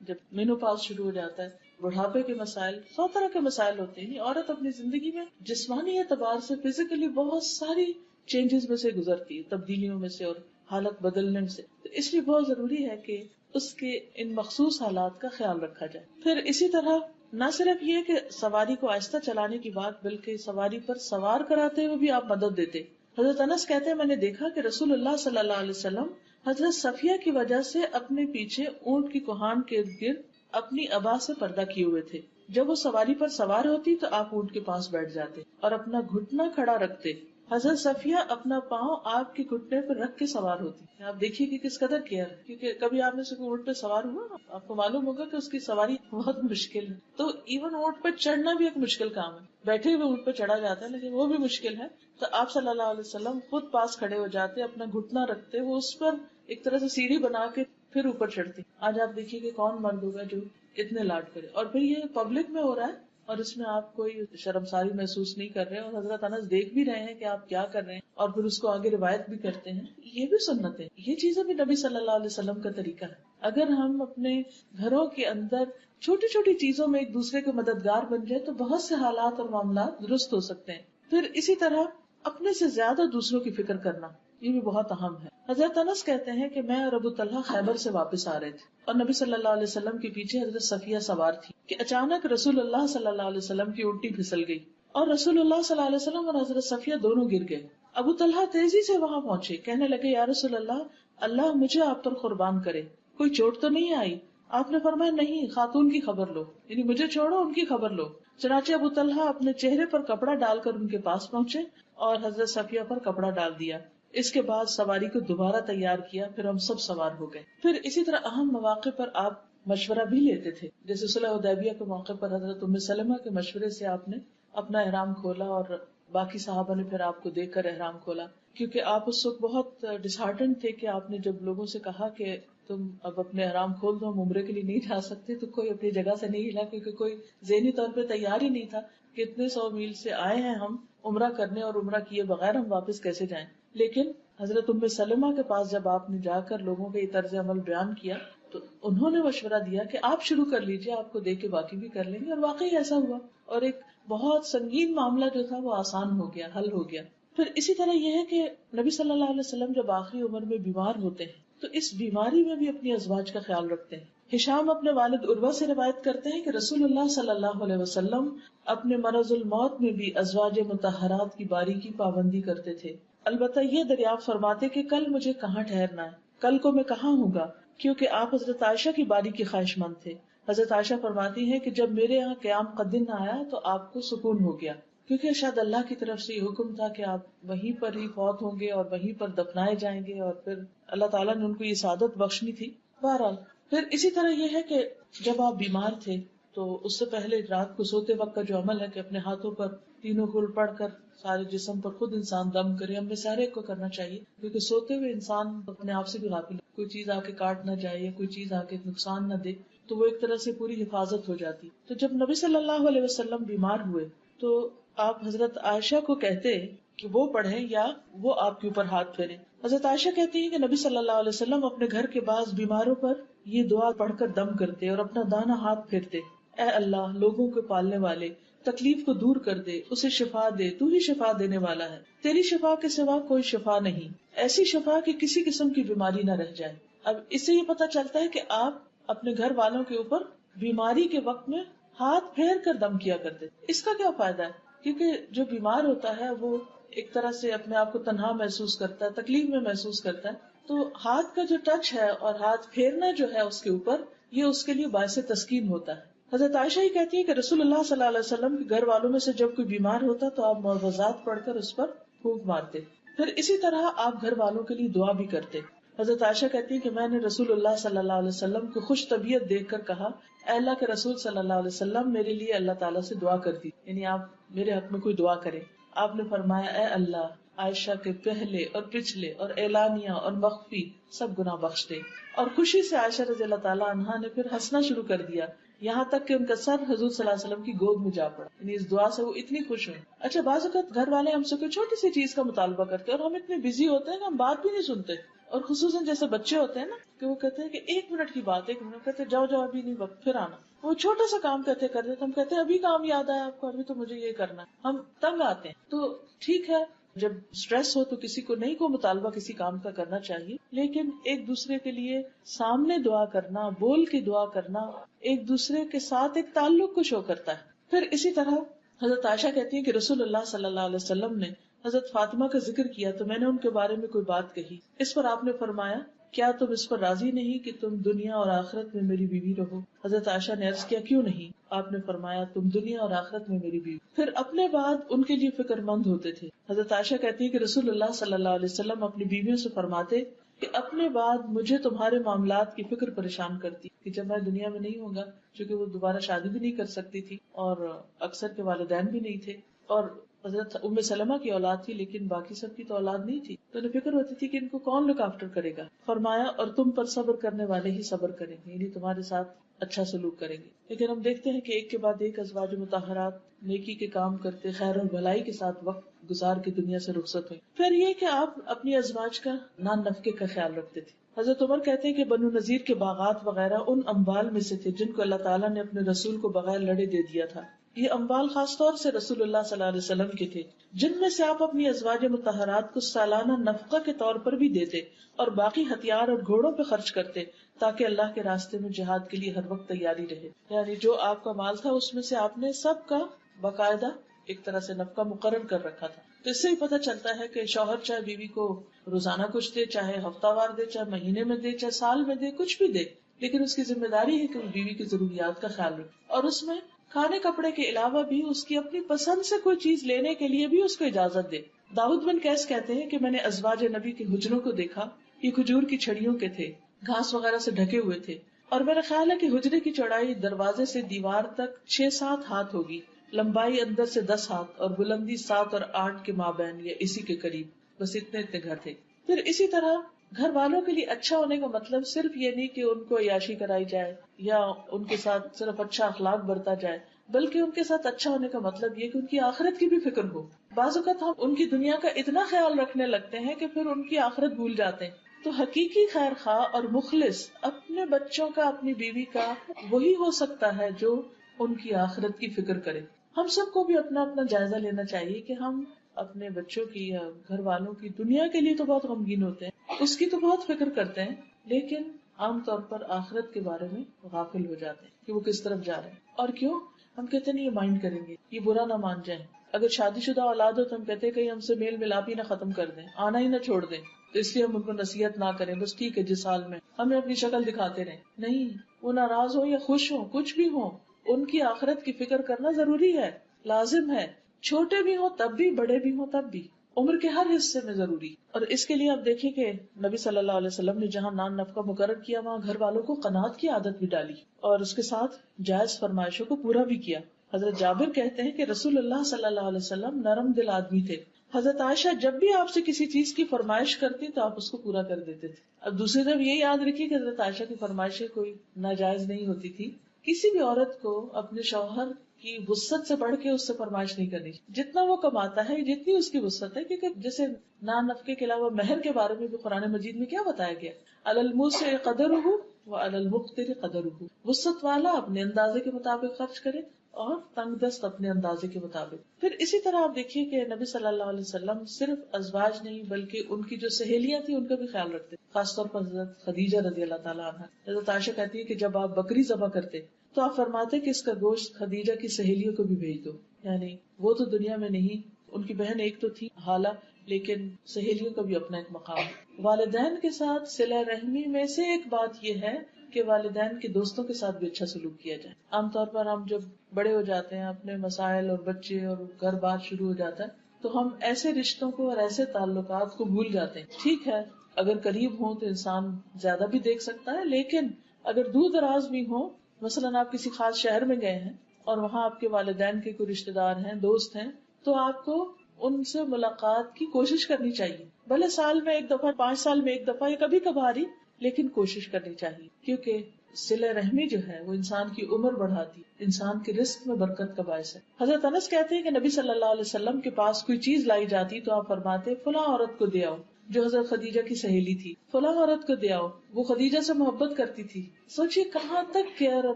جب مینوپاز شروع ہو جاتا ہے، بڑھاپے کے مسائل، 100 طرح کے مسائل ہوتے ہیں۔ عورت اپنی زندگی میں جسمانی اعتبار سے فزیکلی بہت ساری چینجز میں سے گزرتی ہے، تبدیلیوں میں سے اور حالت بدلنے سے، تو اس لیے بہت ضروری ہے کہ اس کے ان مخصوص حالات کا خیال رکھا جائے۔ پھر اسی طرح نہ صرف یہ کہ سواری کو آہستہ چلانے کی بات، بلکہ سواری پر سوار کراتے ہوئے بھی آپ مدد دیتے۔ حضرت انس کہتے ہیں میں نے دیکھا کہ رسول اللہ صلی اللہ علیہ وسلم حضرت صفیہ کی وجہ سے اپنے پیچھے اونٹ کی کوہان کے ارد گرد اپنی ابا سے پردہ کیے ہوئے تھے۔ جب وہ سواری پر سوار ہوتی تو آپ اونٹ کے پاس بیٹھ جاتے اور اپنا گھٹنا کھڑا رکھتے۔ حضرت صفیہ اپنا پاؤں آپ کے گھٹنے پر رکھ کے سوار ہوتی۔ آپ دیکھیے کہ کس قدر کیئر ہے، کیونکہ کبھی آپ نے سے اونٹ پہ سوار ہوا، آپ کو معلوم ہوگا کہ اس کی سواری بہت مشکل ہے۔ تو ایون اونٹ پہ چڑھنا بھی ایک مشکل کام ہے، بیٹھے ہوئے اونٹ پہ چڑھا جاتا ہے لیکن وہ بھی مشکل ہے۔ تو آپ صلی اللہ علیہ وسلم خود پاس کھڑے ہو جاتے، اپنا گھٹنا رکھتے، وہ اس پر ایک طرح سے سیڑھی بنا کے پھر اوپر چڑھتی۔ آج آپ دیکھیے کہ کون مرد ہوگا جو اتنے لاڈ کرے، اور پھر یہ پبلک میں ہو رہا ہے اور اس میں آپ کوئی شرمساری محسوس نہیں کر رہے، اور حضرت انس دیکھ بھی رہے ہیں کہ آپ کیا کر رہے ہیں، اور پھر اس کو آگے روایت بھی کرتے ہیں۔ یہ بھی سنت ہے، یہ چیزیں بھی نبی صلی اللہ علیہ وسلم کا طریقہ ہے۔ اگر ہم اپنے گھروں کے اندر چھوٹی چھوٹی چیزوں میں ایک دوسرے کے مددگار بن جائے تو بہت سے حالات اور معاملات درست ہو سکتے ہیں۔ پھر اسی طرح اپنے سے زیادہ دوسروں کی فکر کرنا، یہ بھی بہت اہم ہے۔ حضرت انس کہتے ہیں کہ میں اور ابو طلحہ خیبر سے واپس آ رہے تھے اور نبی صلی اللہ علیہ وسلم کے پیچھے حضرت صفیہ سوار تھی کہ اچانک رسول اللہ صلی اللہ علیہ وسلم کی اونٹی پھسل گئی اور رسول اللہ صلی اللہ علیہ وسلم اور حضرت صفیہ دونوں گر گئے۔ ابو طلحہ تیزی سے وہاں پہنچے، کہنے لگے یا رسول اللہ، اللہ مجھے آپ پر قربان کرے، کوئی چوٹ تو نہیں آئی؟ آپ نے فرمایا نہیں، خاتون کی خبر لو، یعنی مجھے چھوڑو، ان کی خبر لو۔ چنانچہ ابو طلحہ اپنے چہرے پر کپڑا ڈال کر ان کے پاس پہنچے اور حضرت صفیہ پر کپڑا ڈال دیا۔ اس کے بعد سواری کو دوبارہ تیار کیا، پھر ہم سب سوار ہو گئے. پھر اسی طرح اہم مواقع پر آپ مشورہ بھی لیتے تھے، جیسے صلح حدیبیہ کے موقع پر حضرت ام سلمہ کے مشورے سے آپ نے اپنا احرام کھولا اور باقی صحابہ نے پھر آپ کو دیکھ کر احرام کھولا، کیونکہ آپ اس وقت بہت ڈسہارٹنڈ تھے کہ آپ نے جب لوگوں سے کہا کہ تم اب اپنے احرام کھول دو، ہم عمرے کے لیے نہیں جا سکتے، تو کوئی اپنی جگہ سے نہیں ہلا، کیونکہ کوئی ذہنی طور پہ تیار ہی نہیں تھا کہ اتنے 100 میل سے آئے ہیں ہم عمرہ کرنے اور عمرہ کیے بغیر ہم واپس کیسے جائیں. لیکن حضرت ام سلمہ کے پاس جب آپ نے جا کر لوگوں کے یہ طرز عمل بیان کیا تو انہوں نے مشورہ دیا کہ آپ شروع کر لیجئے، آپ کو دیکھ کے باقی بھی کر لیں گے، اور واقعی ایسا ہوا اور ایک بہت سنگین معاملہ جو تھا وہ آسان ہو گیا، حل ہو گیا. پھر اسی طرح یہ ہے کہ نبی صلی اللہ علیہ وسلم جب آخری عمر میں بیمار ہوتے ہیں تو اس بیماری میں بھی اپنی ازواج کا خیال رکھتے ہیں. ہشام اپنے والد عروہ سے روایت کرتے ہیں کہ رسول اللہ صلی اللہ علیہ وسلم اپنے مرض الموت میں بھی ازواج مطہرات کی باری کی پابندی کرتے تھے. البتہ یہ دریافت فرماتے کہ کل مجھے کہاں ٹھہرنا ہے، کل کو میں کہاں ہوں گا، کیونکہ آپ حضرت عائشہ کی باری کی خواہش مند تھے. حضرت عائشہ فرماتی ہیں کہ جب میرے یہاں قیام کا دن آیا تو آپ کو سکون ہو گیا، کیونکہ شاید اللہ کی طرف سے یہ حکم تھا کہ آپ وہیں پر ہی فوت ہوں گے اور وہیں پر دفنائے جائیں گے، اور پھر اللہ تعالیٰ نے ان کو یہ سعادت بخشنی تھی. بہرحال پھر اسی طرح یہ ہے کہ جب آپ بیمار تھے تو اس سے پہلے رات کو سوتے وقت کا جو عمل ہے کہ اپنے ہاتھوں پر تینوں کل پڑھ کر سارے جسم پر خود انسان دم کرے، ہم میں سے ہر ایک کو کرنا چاہیے، کیونکہ سوتے ہوئے انسان اپنے آپ سے بھی غافل ہے، کوئی چیز آ کے کاٹ نہ جائے یا کوئی چیز آ کے نقصان نہ دے، تو وہ ایک طرح سے پوری حفاظت ہو جاتی. تو جب نبی صلی اللہ علیہ وسلم بیمار ہوئے تو آپ حضرت عائشہ کو کہتے کہ وہ پڑھیں یا وہ آپ کے اوپر ہاتھ پھیرے. حضرت عائشہ کہتی ہیں کہ نبی صلی اللہ علیہ وسلم اپنے گھر کے بعض بیماروں پر یہ دعا پڑھ کر دم کرتے اور اپنا دانا ہاتھ پھیرتے، اے اللہ لوگوں کو پالنے والے، تکلیف کو دور کر دے، اسے شفا دے، تو ہی شفا دینے والا ہے، تیری شفا کے سوا کوئی شفا نہیں، ایسی شفا کہ کسی قسم کی بیماری نہ رہ جائے. اب اس سے یہ پتہ چلتا ہے کہ آپ اپنے گھر والوں کے اوپر بیماری کے وقت میں ہاتھ پھیر کر دم کیا کرتے. اس کا کیا فائدہ ہے؟ کیونکہ جو بیمار ہوتا ہے وہ ایک طرح سے اپنے آپ کو تنہا محسوس کرتا ہے، تکلیف میں محسوس کرتا ہے، تو ہاتھ کا جو ٹچ ہے اور ہاتھ پھیرنا جو ہے اس کے اوپر، یہ اس کے لیے باعث تسکین ہوتا ہے. حضرت عائشہ ہی کہتی ہے کہ رسول اللہ صلی اللہ علیہ وسلم کے گھر والوں میں سے جب کوئی بیمار ہوتا تو آپ معوذات پڑھ کر اس پر پھونک مارتے. پھر اسی طرح آپ گھر والوں کے لیے دعا بھی کرتے. حضرت عائشہ کہتی ہے کہ میں نے رسول اللہ صلی اللہ علیہ وسلم کو خوش طبیعت دیکھ کر کہا، اے اللہ کے رسول صلی اللہ علیہ وسلم میرے لیے اللہ تعالیٰ سے دعا کر دی، یعنی آپ میرے حق میں کوئی دعا کریں. آپ نے فرمایا، اے اللہ عائشہ کے پہلے اور پچھلے اور اعلانیہ اور مخفی سب گناہ بخش دے. اور خوشی سے عائشہ رضی اللہ تعالیٰ عنہا نے پھر ہنسنا شروع کر دیا، یہاں تک کہ ان کا سر حضور صلی اللہ علیہ وسلم کی گود میں جا پڑا، یعنی اس دعا سے وہ اتنی خوش ہوئی. اچھا بعض اوقات گھر والے ہم سے کوئی چھوٹی سی چیز کا مطالبہ کرتے ہیں اور ہم اتنے بزی ہوتے ہیں کہ ہم بات بھی نہیں سنتے، اور خصوصاً جیسے بچے ہوتے ہیں نا کہ وہ کہتے ہیں کہ 1 منٹ کی بات، 1 منٹ، کہتے جاؤ جاؤ ابھی نہیں وقت، پھر آنا. وہ چھوٹا سا کام کہتے کرتے ہم کہتے ہیں ابھی کام یاد آیا آپ کو، ابھی تو مجھے یہ کرنا ہے، ہم تنگ آتے ہیں. تو ٹھیک ہے جب اسٹریس ہو تو کسی کو نہیں کو مطالبہ کسی کام کا کرنا چاہیے، لیکن ایک دوسرے کے لیے سامنے دعا کرنا، بول کے دعا کرنا ایک دوسرے کے ساتھ ایک تعلق کو شو کرتا ہے. پھر اسی طرح حضرت عائشہ کہتی ہے کہ رسول اللہ صلی اللہ علیہ وسلم نے حضرت فاطمہ کا ذکر کیا تو میں نے ان کے بارے میں کوئی بات کہی، اس پر آپ نے فرمایا کیا تم اس پر راضی نہیں کہ تم دنیا اور آخرت میں میری بیوی رہو؟ حضرت عائشہ نے عرض کیا کیوں نہیں؟ آپ نے فرمایا تم دنیا اور آخرت میں میری بیوی. پھر اپنے بعد ان کے لیے فکر مند ہوتے تھے. حضرت عائشہ کہتی ہے کہ رسول اللہ صلی اللہ علیہ وسلم اپنی بیویوں سے فرماتے کہ اپنے بعد مجھے تمہارے معاملات کی فکر پریشان کرتی کہ جب میں دنیا میں نہیں ہوں گا، چونکہ وہ دوبارہ شادی بھی نہیں کر سکتی تھی اور اکثر کے والدین بھی نہیں تھے، اور حضرت ام سلمہ کی اولاد تھی لیکن باقی سب کی تو اولاد نہیں تھی، تو انہیں فکر ہوتی تھی کہ ان کو کون لک آفٹر کرے گا. فرمایا اور تم پر صبر کرنے والے ہی صبر کریں گے، یعنی تمہارے ساتھ اچھا سلوک کریں گے. لیکن ہم دیکھتے ہیں کہ ایک کے بعد ایک ازواج مطہرات نیکی کے کام کرتے، خیر اور بھلائی کے ساتھ وقت گزار کے دنیا سے رخصت ہوئی. پھر یہ کہ آپ اپنی ازواج کا نان نفقے کا خیال رکھتے تھے. حضرت عمر کہتے ہیں کہ بنو نذیر کے باغات وغیرہ ان اموال میں سے تھے جن کو اللہ تعالیٰ نے اپنے رسول کو بغیر لڑے دے دیا تھا. یہ اموال خاص طور سے رسول اللہ صلی اللہ علیہ وسلم کے تھے، جن میں سے آپ اپنی ازواج مطہرات کو سالانہ نفقہ کے طور پر بھی دیتے اور باقی ہتھیار اور گھوڑوں پہ خرچ کرتے تاکہ اللہ کے راستے میں جہاد کے لیے ہر وقت تیاری رہے. یعنی جو آپ کا مال تھا اس میں سے آپ نے سب کا باقاعدہ ایک طرح سے نفقہ مقرر کر رکھا تھا. تو اس سے ہی پتہ چلتا ہے کہ شوہر چاہے بیوی کو روزانہ کچھ دے، چاہے ہفتہ وار دے، چاہے مہینے میں دے، چاہے سال میں دے، کچھ بھی دے، لیکن اس کی ذمہ داری ہے کہ وہ بیوی کی ضروریات کا خیال رکھے، اور اس میں کھانے کپڑے کے علاوہ بھی اس کی اپنی پسند سے کوئی چیز لینے کے لیے بھی اس کو اجازت دے. داؤد بن قیس کہتے ہیں کہ میں نے ازواج نبی کے حجروں کو دیکھا، یہ کھجور کی چھڑیوں کے تھے، گھاس وغیرہ سے ڈھکے ہوئے تھے، اور میرا خیال ہے کہ حجرے کی چوڑائی دروازے سے دیوار تک 6-7 ہاتھ ہوگی، لمبائی اندر سے 10 ہاتھ اور بلندی 7 اور 8 کے مابین یا اسی کے قریب. بس اتنے گھر تھے. پھر اسی طرح گھر والوں کے لیے اچھا ہونے کا مطلب صرف یہ نہیں کہ ان کو عیاشی کرائی جائے یا ان کے ساتھ صرف اچھا اخلاق برتا جائے، بلکہ ان کے ساتھ اچھا ہونے کا مطلب یہ کہ ان کی آخرت کی بھی فکر ہو. بعض اوقات ہم ان کی دنیا کا اتنا خیال رکھنے لگتے ہیں کہ پھر ان کی آخرت بھول جاتے ہیں. تو حقیقی خیر خواہ اور مخلص اپنے بچوں کا، اپنی بیوی کا وہی ہو سکتا ہے جو ان کی آخرت کی فکر کرے. ہم سب کو بھی اپنا اپنا جائزہ لینا چاہیے کہ ہم اپنے بچوں کی یا گھر والوں کی دنیا کے لیے تو بہت غمگین ہوتے ہیں، اس کی تو بہت فکر کرتے ہیں، لیکن عام طور پر آخرت کے بارے میں غافل ہو جاتے ہیں کہ وہ کس طرف جا رہے ہیں. اور کیوں؟ ہم کہتے ہیں یہ مائنڈ کریں گے، یہ برا نہ مان جائیں. اگر شادی شدہ اولاد ہو تو ہم کہتے ہیں کہ ہم سے میل ملاپ ہی نہ ختم کر دیں، آنا ہی نہ چھوڑ دیں، تو اس لیے ہم ان کو نصیحت نہ کریں. بس ٹھیک ہے جس حال میں ہمیں اپنی شکل دکھاتے رہیں. نہیں، وہ ناراض ہو یا خوش ہو، کچھ بھی ہو، ان کی آخرت کی فکر کرنا ضروری ہے، لازم ہے. چھوٹے بھی ہوں تب بھی، بڑے بھی ہوں تب بھی، عمر کے ہر حصے میں ضروری. اور اس کے لیے آپ دیکھیں کہ نبی صلی اللہ علیہ وسلم نے جہاں نان نفقہ مقرر کیا وہاں گھر والوں کو قناعت کی عادت بھی ڈالی اور اس کے ساتھ جائز فرمائشوں کو پورا بھی کیا. حضرت جابر کہتے ہیں کہ رسول اللہ صلی اللہ علیہ وسلم نرم دل آدمی تھے. حضرت عائشہ جب بھی آپ سے کسی چیز کی فرمائش کرتی تو آپ اس کو پورا کر دیتے تھے. اب دوسری طرف یہ یاد رکھیے کہ حضرت عائشہ کی فرمائشیں کوئی ناجائز نہیں ہوتی تھی. کسی بھی عورت کو اپنے شوہر کی وسعت سے بڑھ کے اس سے فرمائش نہیں کرنی. جتنا وہ کماتا ہے جتنی اس کی وسعت ہے، کیونکہ جیسے نان نفقے کے علاوہ مہر کے بارے میں بھی قرآن مجید میں کیا بتایا گیا، علی الموسع قدرہ وعلی المقتر قدرہ. وسعت والا اپنے اندازے کے مطابق خرچ کرے اور تنگ دست اپنے اندازے کے مطابق. پھر اسی طرح آپ دیکھیے کہ نبی صلی اللہ علیہ وسلم صرف ازواج نہیں بلکہ ان کی جو سہیلیاں تھیں ان کا بھی خیال رکھتے، خاص طور پر حضرت خدیجہ رضی اللہ تعالیٰ عنہا. حضرت عائشہ کہتی ہے کہ جب آپ بکری ذبح کرتے تو آپ فرماتے کہ اس کا گوشت خدیجہ کی سہیلیوں کو بھی بھیج دو. یعنی وہ تو دنیا میں نہیں، ان کی بہن ایک تو تھی حالہ، لیکن سہیلیوں کا بھی اپنا ایک مقام. والدین کے ساتھ صلہ رحمی میں سے ایک بات یہ ہے کہ والدین کے دوستوں کے ساتھ بھی اچھا سلوک کیا جائے. عام طور پر ہم جب بڑے ہو جاتے ہیں، اپنے مسائل اور بچے اور گھر بار شروع ہو جاتا ہے، تو ہم ایسے رشتوں کو اور ایسے تعلقات کو بھول جاتے ہیں. ٹھیک ہے اگر قریب ہوں تو انسان زیادہ بھی دیکھ سکتا ہے، لیکن اگر دور دراز بھی ہوں، مثلاً آپ کسی خاص شہر میں گئے ہیں اور وہاں آپ کے والدین کے کوئی رشتے دار ہیں، دوست ہیں، تو آپ کو ان سے ملاقات کی کوشش کرنی چاہیے. بھلے سال میں ایک دفعہ، 5 سال میں ایک دفعہ یا کبھی کبھار ہی، لیکن کوشش کرنی چاہیے، کیونکہ صلہ رحمی جو ہے وہ انسان کی عمر بڑھاتی، انسان کے رزق میں برکت کا باعث ہے. حضرت انس کہتے ہیں کہ نبی صلی اللہ علیہ وسلم کے پاس کوئی چیز لائی جاتی تو آپ فرماتے فلاں عورت کو دے آؤ، جو حضرت خدیجہ کی سہیلی تھی، فلاں عورت کو دے آؤ، وہ خدیجہ سے محبت کرتی تھی. سوچئے کہاں تک کیئر اور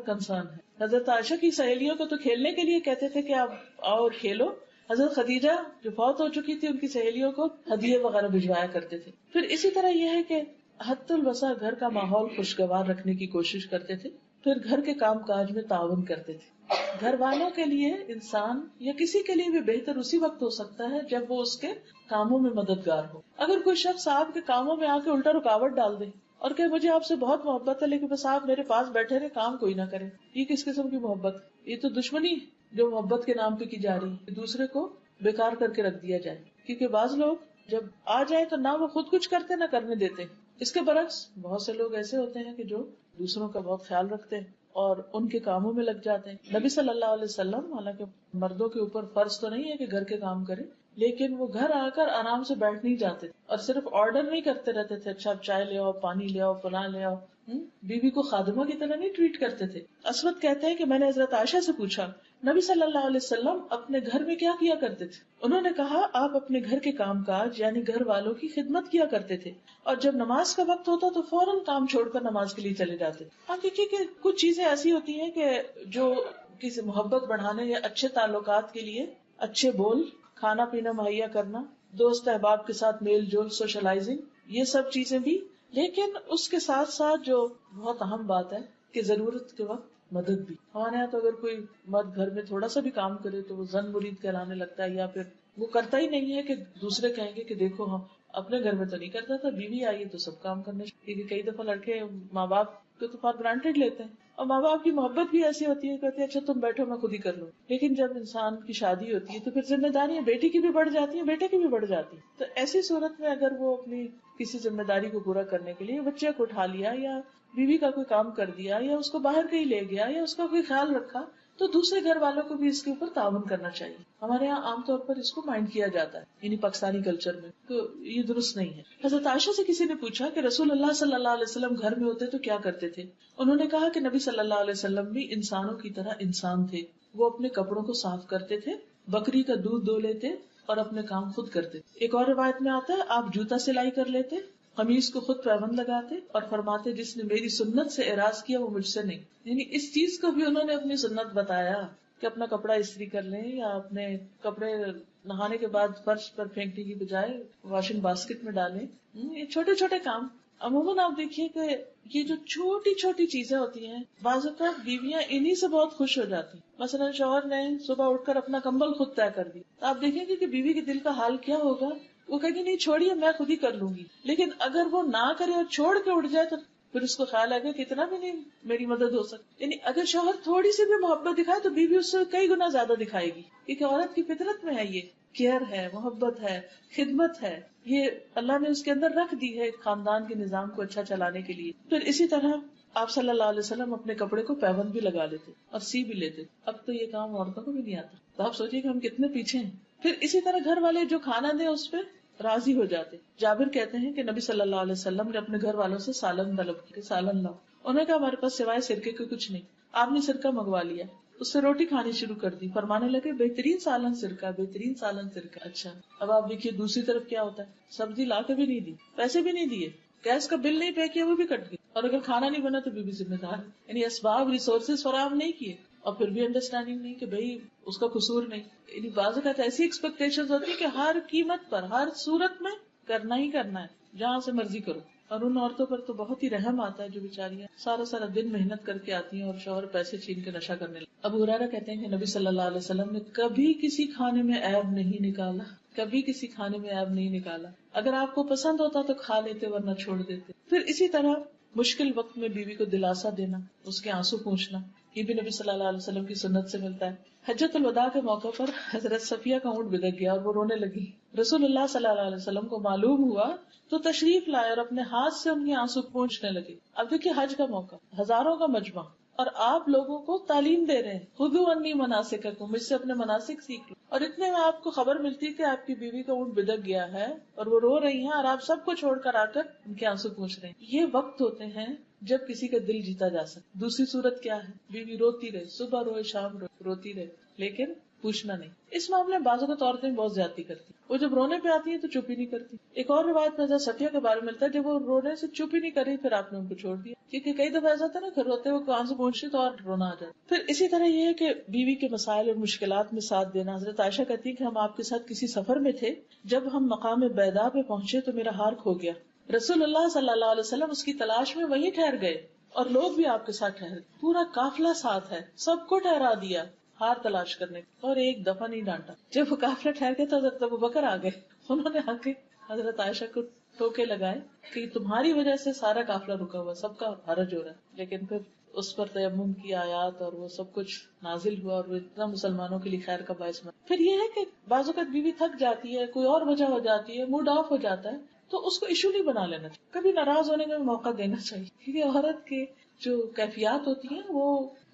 کنسرن ہے. حضرت عائشہ کی سہیلیوں کو تو کھیلنے کے لیے کہتے تھے کہ آپ آؤ اور کھیلو. حضرت خدیجہ جو فوت ہو چکی تھی ان کی سہیلیوں کو ہدیے وغیرہ بھجوایا کرتے تھے. پھر اسی طرح یہ ہے کہ حد الوسع گھر کا ماحول خوشگوار رکھنے کی کوشش کرتے تھے. پھر گھر کے کام کاج میں تعاون کرتے تھے. گھر والوں کے لیے انسان یا کسی کے لیے بھی بہتر اسی وقت ہو سکتا ہے جب وہ اس کے کاموں میں مددگار ہو. اگر کوئی شخص آپ کے کاموں میں آ کے الٹا رکاوٹ ڈال دے اور کہ مجھے آپ سے بہت محبت ہے لیکن بس آپ میرے پاس بیٹھے رہے، کام کوئی نہ کرے، یہ کس قسم کی محبت؟ یہ تو دشمنی جو محبت کے نام پہ کی جا رہی ہے، دوسرے کو بیکار کر کے رکھ دیا جائے. کیونکہ بعض لوگ جب آ جائے تو نہ وہ خود کچھ کرتے نہ کرنے دیتے. اس کے برعکس بہت سے لوگ ایسے ہوتے ہیں کہ جو دوسروں کا بہت خیال رکھتے ہیں اور ان کے کاموں میں لگ جاتے ہیں. نبی صلی اللہ علیہ وسلم حالانکہ مردوں کے اوپر فرض تو نہیں ہے کہ گھر کے کام کریں، لیکن وہ گھر آ کر آرام سے بیٹھ نہیں جاتے اور صرف آرڈر نہیں کرتے رہتے تھے، اچھا چائے لے آؤ، پانی لے آؤ، فلاں لے آؤ. بیوی کو خادمہ کی طرح نہیں ٹریٹ کرتے تھے. اسود کہتے ہیں کہ میں نے حضرت عائشہ سے پوچھا نبی صلی اللہ علیہ وسلم اپنے گھر میں کیا کیا کرتے تھے؟ انہوں نے کہا آپ اپنے گھر کے کام کاج یعنی گھر والوں کی خدمت کیا کرتے تھے اور جب نماز کا وقت ہوتا تو فوراً کام چھوڑ کر نماز کے لیے چلے جاتے. آپ دیکھیے کہ کچھ چیزیں ایسی ہوتی ہیں کہ جو کسی محبت بڑھانے یا اچھے تعلقات کے لیے، اچھے بول، کھانا پینا مہیا کرنا، دوست احباب کے ساتھ میل جول، سوشلائزنگ، یہ سب چیزیں بھی. لیکن اس کے ساتھ ساتھ جو بہت اہم بات ہے کہ ضرورت کے وقت مدد بھی. ہمارے یہاں تو اگر کوئی مرد گھر میں تھوڑا سا بھی کام کرے تو وہ زن مرید کہلانے لگتا ہے، یا پھر وہ کرتا ہی نہیں ہے کہ دوسرے کہیں گے کہ دیکھو ہم اپنے گھر میں تو نہیں کرتا تھا، بیوی آئی ہے تو سب کام کرنے. کیونکہ کئی دفعہ لڑکے ماں باپ تو فار گرانٹیڈ لیتے ہیں. اور ماں باپ کی محبت بھی ایسی ہوتی ہے، کہتے ہیں اچھا تم بیٹھو میں خود ہی کر لوں. لیکن جب انسان کی شادی ہوتی ہے تو پھر ذمہ داریاں بیٹی کی بھی بڑھ جاتی ہیں، بیٹے کی بھی بڑھ جاتی ہیں. تو ایسی صورت میں اگر وہ اپنی کسی ذمہ داری کو پورا کرنے کے لیے بچے کو اٹھا لیا یا بیوی کا کوئی کام کر دیا یا اس کو باہر کہیں لے گیا یا اس کا کوئی خیال رکھا، تو دوسرے گھر والوں کو بھی اس کے اوپر تعاون کرنا چاہیے. ہمارے یہاں عام طور پر اس کو مائنڈ کیا جاتا ہے، یعنی پاکستانی کلچر میں، تو یہ درست نہیں ہے. حضرت عائشہ سے کسی نے پوچھا کہ رسول اللہ صلی اللہ علیہ وسلم گھر میں ہوتے تو کیا کرتے تھے؟ انہوں نے کہا کہ نبی صلی اللہ علیہ وسلم بھی انسانوں کی طرح انسان تھے. وہ اپنے کپڑوں کو صاف کرتے تھے، بکری کا دودھ دو لیتے اور اپنے کام خود کرتے. ایک اور روایت میں آتا ہے آپ جوتا سلائی کر لیتے، قمیص کو خود پیبند لگاتے اور فرماتے جس نے میری سنت سے اعراض کیا وہ مجھ سے نہیں. یعنی اس چیز کو بھی انہوں نے اپنی سنت بتایا کہ اپنا کپڑا استری کر لیں یا اپنے کپڑے نہانے کے بعد فرش پر پھینکنے کی بجائے واشنگ باسکٹ میں ڈالیں. یہ چھوٹے چھوٹے کام. عموماً آپ دیکھیے کہ یہ جو چھوٹی چھوٹی چیزیں ہوتی ہیں بعض اوقات بیویاں انہی سے بہت خوش ہو جاتی. مثلا شوہر نے صبح اٹھ کر اپنا کمبل خود طے کر دی تو آپ دیکھیں گے کہ بیوی کے دل کا حال کیا ہوگا. وہ کہے گی نہیں چھوڑیے میں خود ہی کر لوں گی. لیکن اگر وہ نہ کرے اور چھوڑ کے اٹھ جائے تو پھر اس کو خیال آئے گا کہ اتنا بھی نہیں میری مدد ہو سکتی. یعنی اگر شوہر تھوڑی سی بھی محبت دکھائے تو بیوی اس سے کئی گنا زیادہ دکھائے گی، کیونکہ عورت کی فطرت میں ہے، یہ کیئر ہے، محبت ہے، خدمت ہے، یہ اللہ نے اس کے اندر رکھ دی ہے ایک خاندان کے نظام کو اچھا چلانے کے لیے. پھر اسی طرح آپ صلی اللہ علیہ وسلم اپنے کپڑے کو پیبند بھی لگا لیتے اور سی بھی لیتے. اب تو یہ کام عورتوں کو بھی نہیں آتا، تو آپ سوچیے کہ ہم کتنے پیچھے ہیں. پھر اسی طرح گھر والے جو کھانا دیں اس پہ راضی ہو جاتے. جابر کہتے ہیں کہ نبی صلی اللہ علیہ وسلم نے اپنے گھر والوں سے سالن طلب کیا، سالن لاؤ. انہوں نے کہا ہمارے پاس سوائے سرکے کے کچھ نہیں. آپ نے سرکہ منگوا لیا، اس سے روٹی کھانی شروع کر دی. فرمانے لگے بہترین سالن سرکہ، بہترین سالن سرکہ. اچھا اب آپ دیکھیے دوسری طرف کیا ہوتا ہے، سبزی لا کے بھی نہیں دی، پیسے بھی نہیں دیے، گیس کا بل نہیں پے کیا وہ بھی کٹ گئی، اور اگر کھانا نہیں بنا تو بھی ذمہ دار. یعنی اسباب ریسورسز فراہم نہیں کیے اور پھر بھی انڈرسٹینڈنگ نہیں کہ بھئی اس کا قصور نہیں. یعنی بعض اوقات ایسی ایکسپیکٹیشن ہوتی ہے کہ ہر قیمت پر ہر صورت میں کرنا ہی کرنا ہے، جہاں سے مرضی کرو. اور ان عورتوں پر تو بہت ہی رحم آتا ہے جو بیچاریاں سارا دن محنت کر کے آتی ہیں اور شوہر پیسے چھین کے نشہ کرنے لگے. ابو ہریرہ کہتے ہیں کہ نبی صلی اللہ علیہ وسلم نے کبھی کسی کھانے میں عیب نہیں نکالا، کبھی کسی کھانے میں عیب نہیں نکالا. اگر آپ کو پسند ہوتا تو کھا لیتے ورنہ چھوڑ دیتے. پھر اسی طرح مشکل وقت میں بیوی کو دلاسا دینا، اس کے آنسو پوچھنا، یہ بھی نبی صلی اللہ علیہ وسلم کی سنت سے ملتا ہے. حجۃ الوداع کے موقع پر حضرت صفیہ کا اونٹ بدک گیا اور وہ رونے لگی. رسول اللہ صلی اللہ علیہ وسلم کو معلوم ہوا تو تشریف لائے اور اپنے ہاتھ سے ان کے آنسو پوچھنے لگے. اب دیکھیے حج کا موقع، ہزاروں کا مجمع، اور آپ لوگوں کو تعلیم دے رہے ہیں، خذوا عنی مناسککم، مجھ سے اپنے مناسک سیکھ لو. اور اتنے میں آپ کو خبر ملتی کہ آپ کی بیوی کا اونٹ بدک گیا ہے اور وہ رو رہی ہیں اور آپ سب کو چھوڑ کر آ کر ان کے آنسو پوچھ رہے ہیں. یہ وقت ہوتے ہیں جب کسی کا دل جیتا جا سکے. دوسری صورت کیا ہے، بیوی روتی رہے، صبح روئے شام روتی رہے لیکن پوچھنا نہیں. اس معاملے میں بعض اوقات عورتیں بہت زیادتی کرتی، وہ جب رونے پہ آتی ہیں تو چپ ہی نہیں کرتی. ایک اور روایت میں صفیہ کے بارے میں ملتا ہے جب وہ رونے سے چپ ہی نہیں کری پھر آپ نے ان کو چھوڑ دیا، کیونکہ کئی دفعہ ایسا تھا نا کہ روتے ہوئے کہاں سے پہنچتے تو اور رونا آ جاتا. پھر اسی طرح یہ ہے کہ بیوی کے مسائل اور مشکلات میں ساتھ دینا. حضرت عائشہ کہتی ہے کہ ہم آپ کے ساتھ کسی سفر میں تھے، جب ہم مقام بیضاء پہ پہنچے تو میرا ہار کھو گیا. رسول اللہ صلی اللہ علیہ وسلم اس کی تلاش میں وہیں ٹھہر گئے اور لوگ بھی آپ کے ساتھ ٹھہرے، پورا قافلہ ساتھ ہے، سب کو ٹھہرا دیا ہار تلاش کرنے اور ایک دفعہ نہیں ڈانٹا. جب وہ قافلہ ٹھہر گیا تو حضرت ابوبکر آ گئے، انہوں نے آ کے حضرت عائشہ کو ٹوکے لگائے کہ تمہاری وجہ سے سارا قافلہ رکا ہوا، سب کا حرج ہو رہا ہے. لیکن پھر اس پر تیمم کی آیات اور وہ سب کچھ نازل ہوا اور وہ اتنا مسلمانوں کے لیے خیر کا باعث بنا. پھر یہ ہے کہ بعض اوقات بیوی تھک جاتی ہے، کوئی اور وجہ ہو جاتی ہے، موڈ آف ہو جاتا ہے، تو اس کو ایشو نہیں بنا لینا چاہیے، کبھی ناراض ہونے کا بھی موقع دینا چاہیے. کیونکہ عورت کے جو کیفیات ہوتی ہیں وہ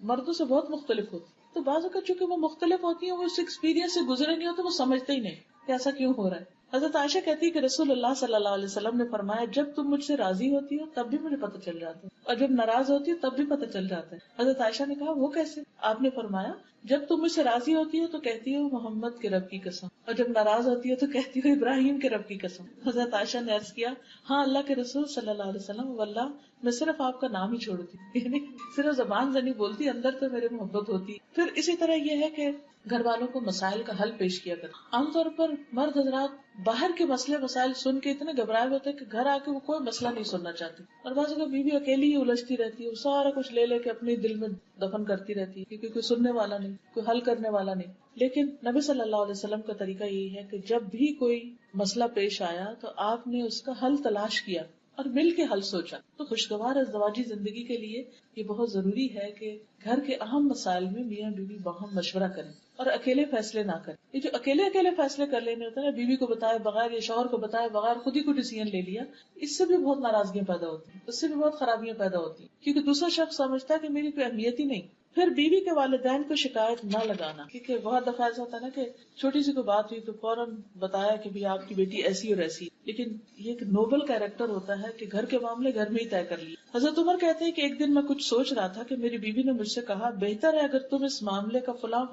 مردوں سے بہت مختلف ہوتی ہیں، تو بعض اوقات چونکہ وہ مختلف ہوتی ہیں، وہ اس ایکسپیرینس سے گزرے نہیں ہوتے، وہ سمجھتے ہی نہیں کہ ایسا کیوں ہو رہا ہے. حضرت عائشہ کہتی ہے کہ رسول اللہ صلی اللہ علیہ وسلم نے فرمایا جب تم مجھ سے راضی ہوتی ہو تب بھی مجھے پتہ چل جاتا ہے اور جب ناراض ہوتی ہو تب بھی پتہ چل جاتا ہے. حضرت عائشہ نے کہا وہ کیسے؟ آپ نے فرمایا جب تم مجھ سے راضی ہوتی ہو تو کہتی ہو محمد کے رب کی قسم، اور جب ناراض ہوتی ہو تو کہتی ہو ابراہیم کے رب کی قسم. حضرت عائشہ نے عرض کیا ہاں اللہ کے رسول صلی اللہ علیہ وسلم، واللہ میں صرف آپ کا نام ہی چھوڑتی، یعنی صرف زبان سے نہیں بولتی، اندر تو میرے محبت ہوتی. پھر اسی طرح یہ ہے کہ گھر والوں کو مسائل کا حل پیش کیا کرتے. عام طور پر مرد حضرات باہر کے مسئلے مسائل سن کے اتنے گھبرائے ہوتے ہیں کہ گھر آ کے وہ کوئی مسئلہ نہیں سننا چاہتی، اور بعض اوقات بیوی اکیلی ہی الجھتی رہتی ہے، وہ سارا کچھ لے لے کے اپنے دل میں دفن کرتی رہتی ہے کیونکہ کوئی سننے والا نہیں، کوئی حل کرنے والا نہیں. لیکن نبی صلی اللہ علیہ وسلم کا طریقہ یہی ہے کہ جب بھی کوئی مسئلہ پیش آیا تو آپ نے اس کا حل تلاش کیا اور مل کے حل سوچا. تو خوشگوار ازدواجی زندگی کے لیے یہ بہت ضروری ہے کہ گھر کے اہم مسائل میں میاں بیوی باہم مشورہ کریں اور اکیلے فیصلے نہ کریں. یہ جو اکیلے فیصلے کر لینے ہوتے ہیں نا، بیوی کو بتائے بغیر یا شوہر کو بتائے بغیر خود ہی کو ڈیسیژن لے لیا، اس سے بھی بہت ناراضگیاں پیدا ہوتی ہیں، اس سے بھی بہت خرابیاں پیدا ہوتی ہیں، کیونکہ دوسرا شخص سمجھتا ہے کہ میری کوئی اہمیت ہی نہیں. پھر بیوی کے والدین کو شکایت نہ لگانا، کیونکہ بہت دفعہ ایسا ہوتا ہے نا کہ چھوٹی سی کوئی بات ہوئی تو فوراً بتایا کہ بھی آپ کی بیٹی ایسی اور ایسی. لیکن یہ ایک نوبل کیریکٹر ہوتا ہے کہ گھر کے معاملے گھر میں ہی طے کر لیے. حضرت عمر کہتے ہیں کہ ایک دن میں کچھ سوچ رہا تھا کہ میری بیوی نے مجھ سے کہا، بہتر ہے اگر تم اس معاملے کا فلاں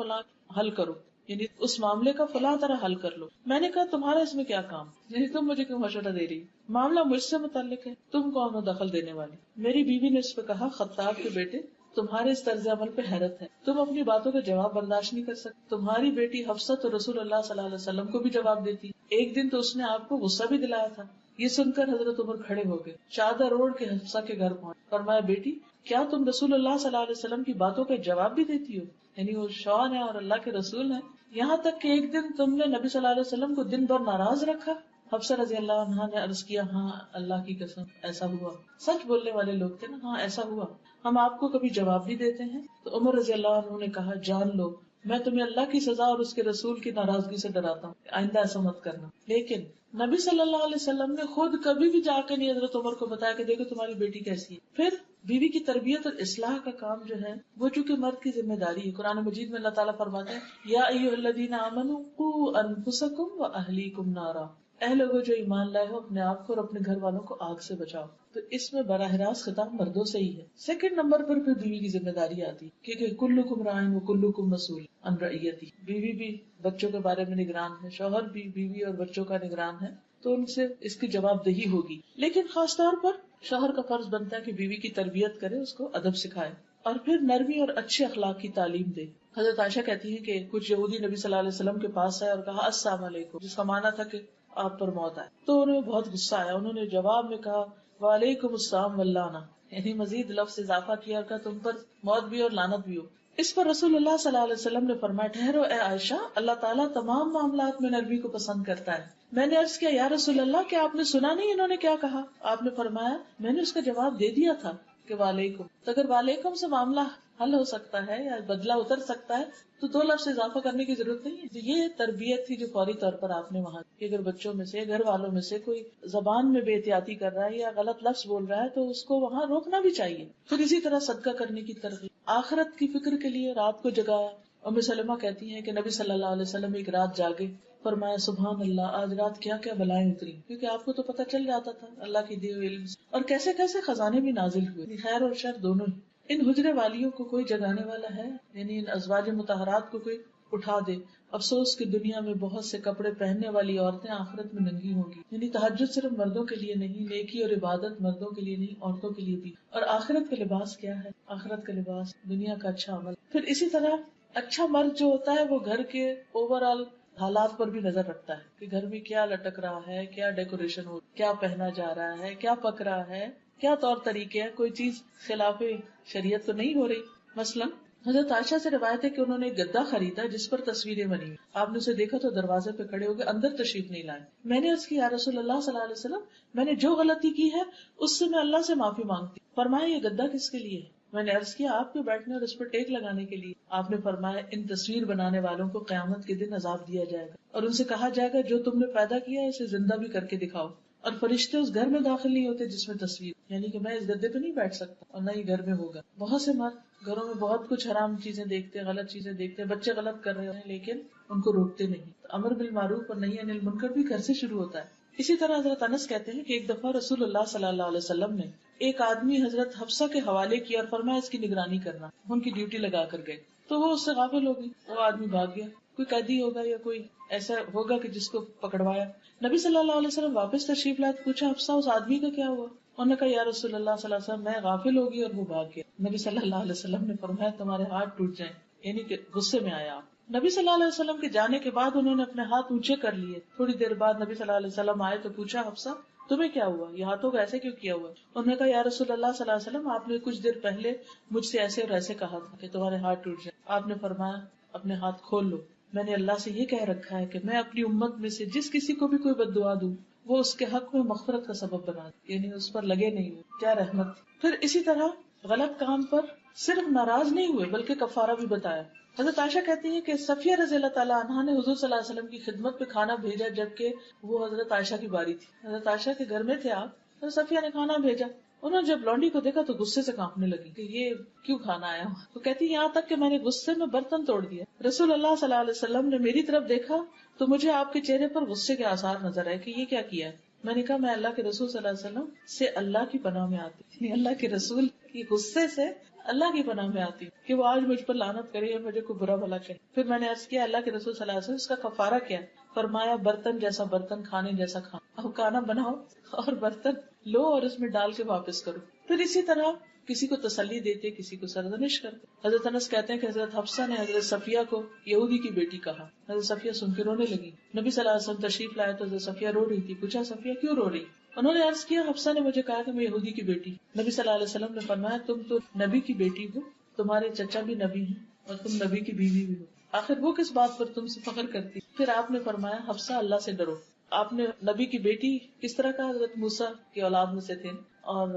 حل کرو، یعنی اس معاملے کا فلاں طرح حل کر لو. میں نے کہا تمہارا اس میں کیا کام، یعنی تم مجھے کیوں مشورہ دے رہی، معاملہ مجھ سے متعلق ہے، تم کون ہو دخل دینے والی. میری بیوی نے اس پہ کہا، خطاب کے بیٹے تمہارے اس طرز عمل پہ حیرت ہے، تم اپنی باتوں کا جواب برداشت نہیں کر سکتے. تمہاری بیٹی حفصہ تو رسول اللہ صلی اللہ علیہ وسلم کو بھی جواب دیتی، ایک دن تو اس نے آپ کو غصہ بھی دلایا تھا. یہ سن کر حضرت عمر کھڑے ہو گئے، چادر اوڑھ کے حفصہ کے گھر پہنچ، فرمایا بیٹی کیا تم رسول اللہ صلی اللہ علیہ وسلم کی باتوں کا جواب بھی دیتی ہو، یعنی وہ شوہر ہے اور اللہ کے رسول ہیں، یہاں تک کہ ایک دن تم نے نبی صلی اللہ علیہ وسلم کو دن بھر ناراض رکھا. حفصہ رضی اللہ عنہا نے عرض کیا، ہاں اللہ کی قسم ایسا ہوا. سچ بولنے والے لوگ تھے نا، ہاں ایسا ہوا، ہم آپ کو کبھی جواب بھی دیتے ہیں. تو عمر رضی اللہ عنہ نے کہا، جان لو میں تمہیں اللہ کی سزا اور اس کے رسول کی ناراضگی سے ڈراتا ہوں، آئندہ ایسا مت کرنا. لیکن نبی صلی اللہ علیہ وسلم نے خود کبھی بھی جا کے نہیں حضرت عمر کو بتایا کہ دیکھو تمہاری بیٹی کیسی ہے. پھر بیوی کی تربیت اور اصلاح کا کام جو ہے وہ چونکہ مرد کی ذمہ داری ہے. قرآن مجید میں اللہ تعالیٰ فرماتے ہیں، یا ایھا الذین آمنوا قوا انفسکم واہلیکم نارا، اے لوگوں جو ایمان لائے ہو اپنے آپ کو اور اپنے گھر والوں کو آگ سے بچاؤ. تو اس میں براہ راست خطاب مردوں سے ہی ہے. سیکنڈ نمبر پر پھر بیوی کی ذمہ داری آتی ہے، کیونکہ کلکم راعٍ وکلکم مسئول عن رعیتہ. بیوی بھی بچوں کے بارے میں نگران ہے، شوہر بھی بیوی اور بچوں کا نگران ہے، تو ان سے اس کی جواب دہی ہوگی. لیکن خاص طور پر شوہر کا فرض بنتا ہے کہ بیوی کی تربیت کرے، اس کو ادب سکھائے اور پھر نرمی اور اچھے اخلاق کی تعلیم دے. حضرت عائشہ کہتی ہیں کہ کچھ یہودی نبی صلی اللہ علیہ وسلم کے پاس آئے اور کہا السلام علیکم، جس کا معنی تھا کہ آپ پر موت آئے. تو انہیں بہت غصہ آیا، انہوں نے جواب میں کہا وعلیکم السلام واللعنہ، یعنی مزید لفظ اضافہ کیا اور کہا تم پر موت بھی اور لعنت بھی ہو. اس پر رسول اللہ صلی اللہ علیہ وسلم نے فرمایا، ٹھہرو اے عائشہ، اللہ تعالیٰ تمام معاملات میں نرمی کو پسند کرتا ہے. میں نے عرض کیا، یا رسول اللہ کیا آپ نے سنا نہیں انہوں نے کیا کہا؟ آپ نے فرمایا میں نے اس کا جواب دے دیا تھا کہ وعلیکم. تو اگر وعلیکم سے معاملہ حل ہو سکتا ہے یا بدلہ اتر سکتا ہے تو دو لفظ اضافہ کرنے کی ضرورت نہیں ہے. یہ تربیت تھی جو فوری طور پر آپ نے وہاں کی. اگر بچوں میں سے گھر والوں میں سے کوئی زبان میں بے احتیاطی کر رہا ہے یا غلط لفظ بول رہا ہے تو اس کو وہاں روکنا بھی چاہیے. پھر اسی طرح صدقہ کرنے کی ترغیب، آخرت کی فکر کے لیے رات کو جگایا. ام سلمہ کہتی ہیں کہ نبی صلی اللہ علیہ وسلم ایک رات جاگے، فرمایا سبحان اللہ آج رات کیا کیا بلائیں اتری، کیونکہ آپ کو تو پتہ چل جاتا تھا اللہ کی دیے ہوئے علم سے، اور کیسے کیسے خزانے بھی نازل ہوئے، خیر اور شر دونوں ہی. ان حجرے والیوں کو کوئی جگانے والا ہے، یعنی ان ازواج مطہرات کو کوئی اٹھا دے. افسوس کہ دنیا میں بہت سے کپڑے پہننے والی عورتیں آخرت میں ننگی ہوں گی. یعنی تہجد صرف مردوں کے لیے نہیں، نیکی اور عبادت مردوں کے لیے نہیں، عورتوں کے لیے بھی. اور آخرت کا لباس کیا ہے؟ آخرت کا لباس دنیا کا اچھا عمل. پھر اسی طرح اچھا مرد جو ہوتا ہے وہ گھر کے اوور آل حالات پر بھی نظر رکھتا ہے کہ گھر میں کیا لٹک رہا ہے، کیا ڈیکوریشن ہو، کیا پہنا جا رہا ہے، کیا پک رہا ہے، کیا طور طریقے ہیں، کوئی چیز خلاف شریعت تو نہیں ہو رہی. مثلا حضرت عائشہ سے روایت ہے کہ انہوں نے ایک گدا خریدا جس پر تصویریں بنی ہوئی. آپ نے اسے دیکھا تو دروازے پہ کھڑے ہو گئے، اندر تشریف نہیں لائے. میں نے عرض کی یا رسول اللہ صلی اللہ علیہ وسلم میں نے جو غلطی کی ہے اس سے میں اللہ سے معافی مانگتی. فرمایا یہ گدا کس کے لیے ہے؟ میں نے عرض کیا آپ کے بیٹھنے اور اس پر ٹیک لگانے کے لیے. آپ نے فرمایا ان تصویر بنانے والوں کو قیامت کے دن عذاب دیا جائے گا اور ان سے کہا جائے گا جو تم نے پیدا کیا ہے اسے زندہ بھی کر کے دکھاؤ. اور فرشتے اس گھر میں داخل نہیں ہوتے جس میں تصویر، یعنی کہ میں اس گدے پہ نہیں بیٹھ سکتا اور نہ ہی گھر میں ہوگا. بہت سے مرد گھروں میں بہت کچھ حرام چیزیں دیکھتے، غلط چیزیں دیکھتے، بچے غلط کر رہے ہیں لیکن ان کو روکتے نہیں. امر بالمعروف اور نہی عن المنکر بھی گھر سے شروع ہوتا ہے. اسی طرح حضرت انس کہتے ہیں کہ ایک دفعہ رسول اللہ صلی اللہ علیہ وسلم نے ایک آدمی حضرت حفصہ کے حوالے کیا اور فرمایا اس کی نگرانی کرنا. ان کی ڈیوٹی لگا کر گئے تو وہ اس سے غافل ہو گئی، وہ آدمی بھاگ گیا. کوئی قیدی ہوگا یا کوئی ایسا ہوگا کہ جس کو پکڑوایا. نبی صلی اللہ علیہ وسلم واپس تشریف لائے، پوچھا حفصہ اس آدمی کا کیا ہوا؟ انہوں نے کہا یا رسول اللہ صلی اللہ علیہ وسلم میں غافل ہو گئی اور وہ بھاگ گیا. نبی صلی اللہ علیہ وسلم نے فرمایا تمہارے ہاتھ ٹوٹ جائیں، یعنی کہ غصے میں آیا. نبی صلی اللہ علیہ وسلم کے جانے کے بعد انہوں نے اپنے ہاتھ اونچے کر لیے. تھوڑی دیر بعد نبی صلی اللہ علیہ وسلم آئے تو پوچھا حفصہ تمہیں کیا ہوا، یہ ہاتھوں کو ایسے کیوں کیا ہوا؟ انہوں نے کہا یا رسول اللہ صلی اللہ علیہ وسلم آپ نے کچھ دیر پہلے مجھ سے ایسے اور ایسے کہا تھا کہ تمہارے ہاتھ ٹوٹ جائیں. آپ نے فرمایا اپنے ہاتھ کھول لو، میں نے اللہ سے یہ کہہ رکھا ہے کہ میں اپنی امت میں سے جس کسی کو بھی کوئی بد دعا دوں وہ اس کے حق میں مغفرت کا سبب بنا دے، یعنی اس پر لگے نہیں ہوئے. کیا رحمت. پھر اسی طرح غلط کام پر صرف ناراض نہیں ہوئے بلکہ کفارہ بھی بتایا. حضرت عائشہ کہتی ہے کہ صفیہ رضی اللہ تعالیٰ عنہا نے حضور صلی اللہ علیہ وسلم کی خدمت پہ کھانا بھیجا جبکہ وہ حضرت عائشہ کی باری تھی. حضرت عائشہ کے گھر میں تھے آپ، حضرت صفیہ نے کھانا بھیجا. انہوں نے جب لونڈی کو دیکھا تو غصے سے کانپنے لگی کہ یہ کیوں کھانا آیا. تو کہتی یہاں تک کہ میں نے غصے میں برتن توڑ دیا. رسول اللہ صلی اللہ علیہ وسلم نے میری طرف دیکھا تو مجھے آپ کے چہرے پر غصے کے آثار نظر آئے کہ یہ کیا کیا ہے. میں نے کہا میں اللہ کے رسول صلی اللہ علیہ وسلم سے اللہ کی پناہ میں آتی، یعنی اللہ کے رسول کی غصے سے اللہ کی پناہ میں آتی کہ وہ آج مجھ پر لعنت کرے یا مجھے کوئی برا بھلا کہے. پھر میں نے عرض کیا اللہ کے رسول صلی اللہ علیہ وسلم اس کا کفارہ کیا؟ فرمایا برتن جیسا برتن، کھانے جیسا کھانا. اب کھانا بناؤ اور برتن لو اور اس میں ڈال کے واپس کرو. پھر اسی طرح کسی کو تسلی دیتے، کسی کو سرزنش کرتے. حضرت انس کہتے ہیں کہ حضرت حفصہ نے حضرت صفیہ کو یہودی کی بیٹی کہا. حضرت صفیہ سن کے رونے لگی. نبی صلی اللہ علیہ وسلم تشریف لائے تو حضرت صفیہ رو رہی تھی. پوچھا صفیہ کیوں رو رہی؟ انہوں نے عرض کیا حفصہ نے مجھے کہا کہ میں یہودی کی بیٹی. نبی صلی اللہ علیہ وسلم نے فرمایا تم تو نبی کی بیٹی ہو، تمہارے چچا بھی نبی ہیں اور تم نبی کی بیوی بھی ہو، آخر وہ کس بات پر تم سے فخر کرتی؟ پھر آپ نے فرمایا حفصہ اللہ سے ڈرو. آپ نے نبی کی بیٹی کس طرح کا؟ حضرت موسیٰ کی اولاد میں سے تھے، اور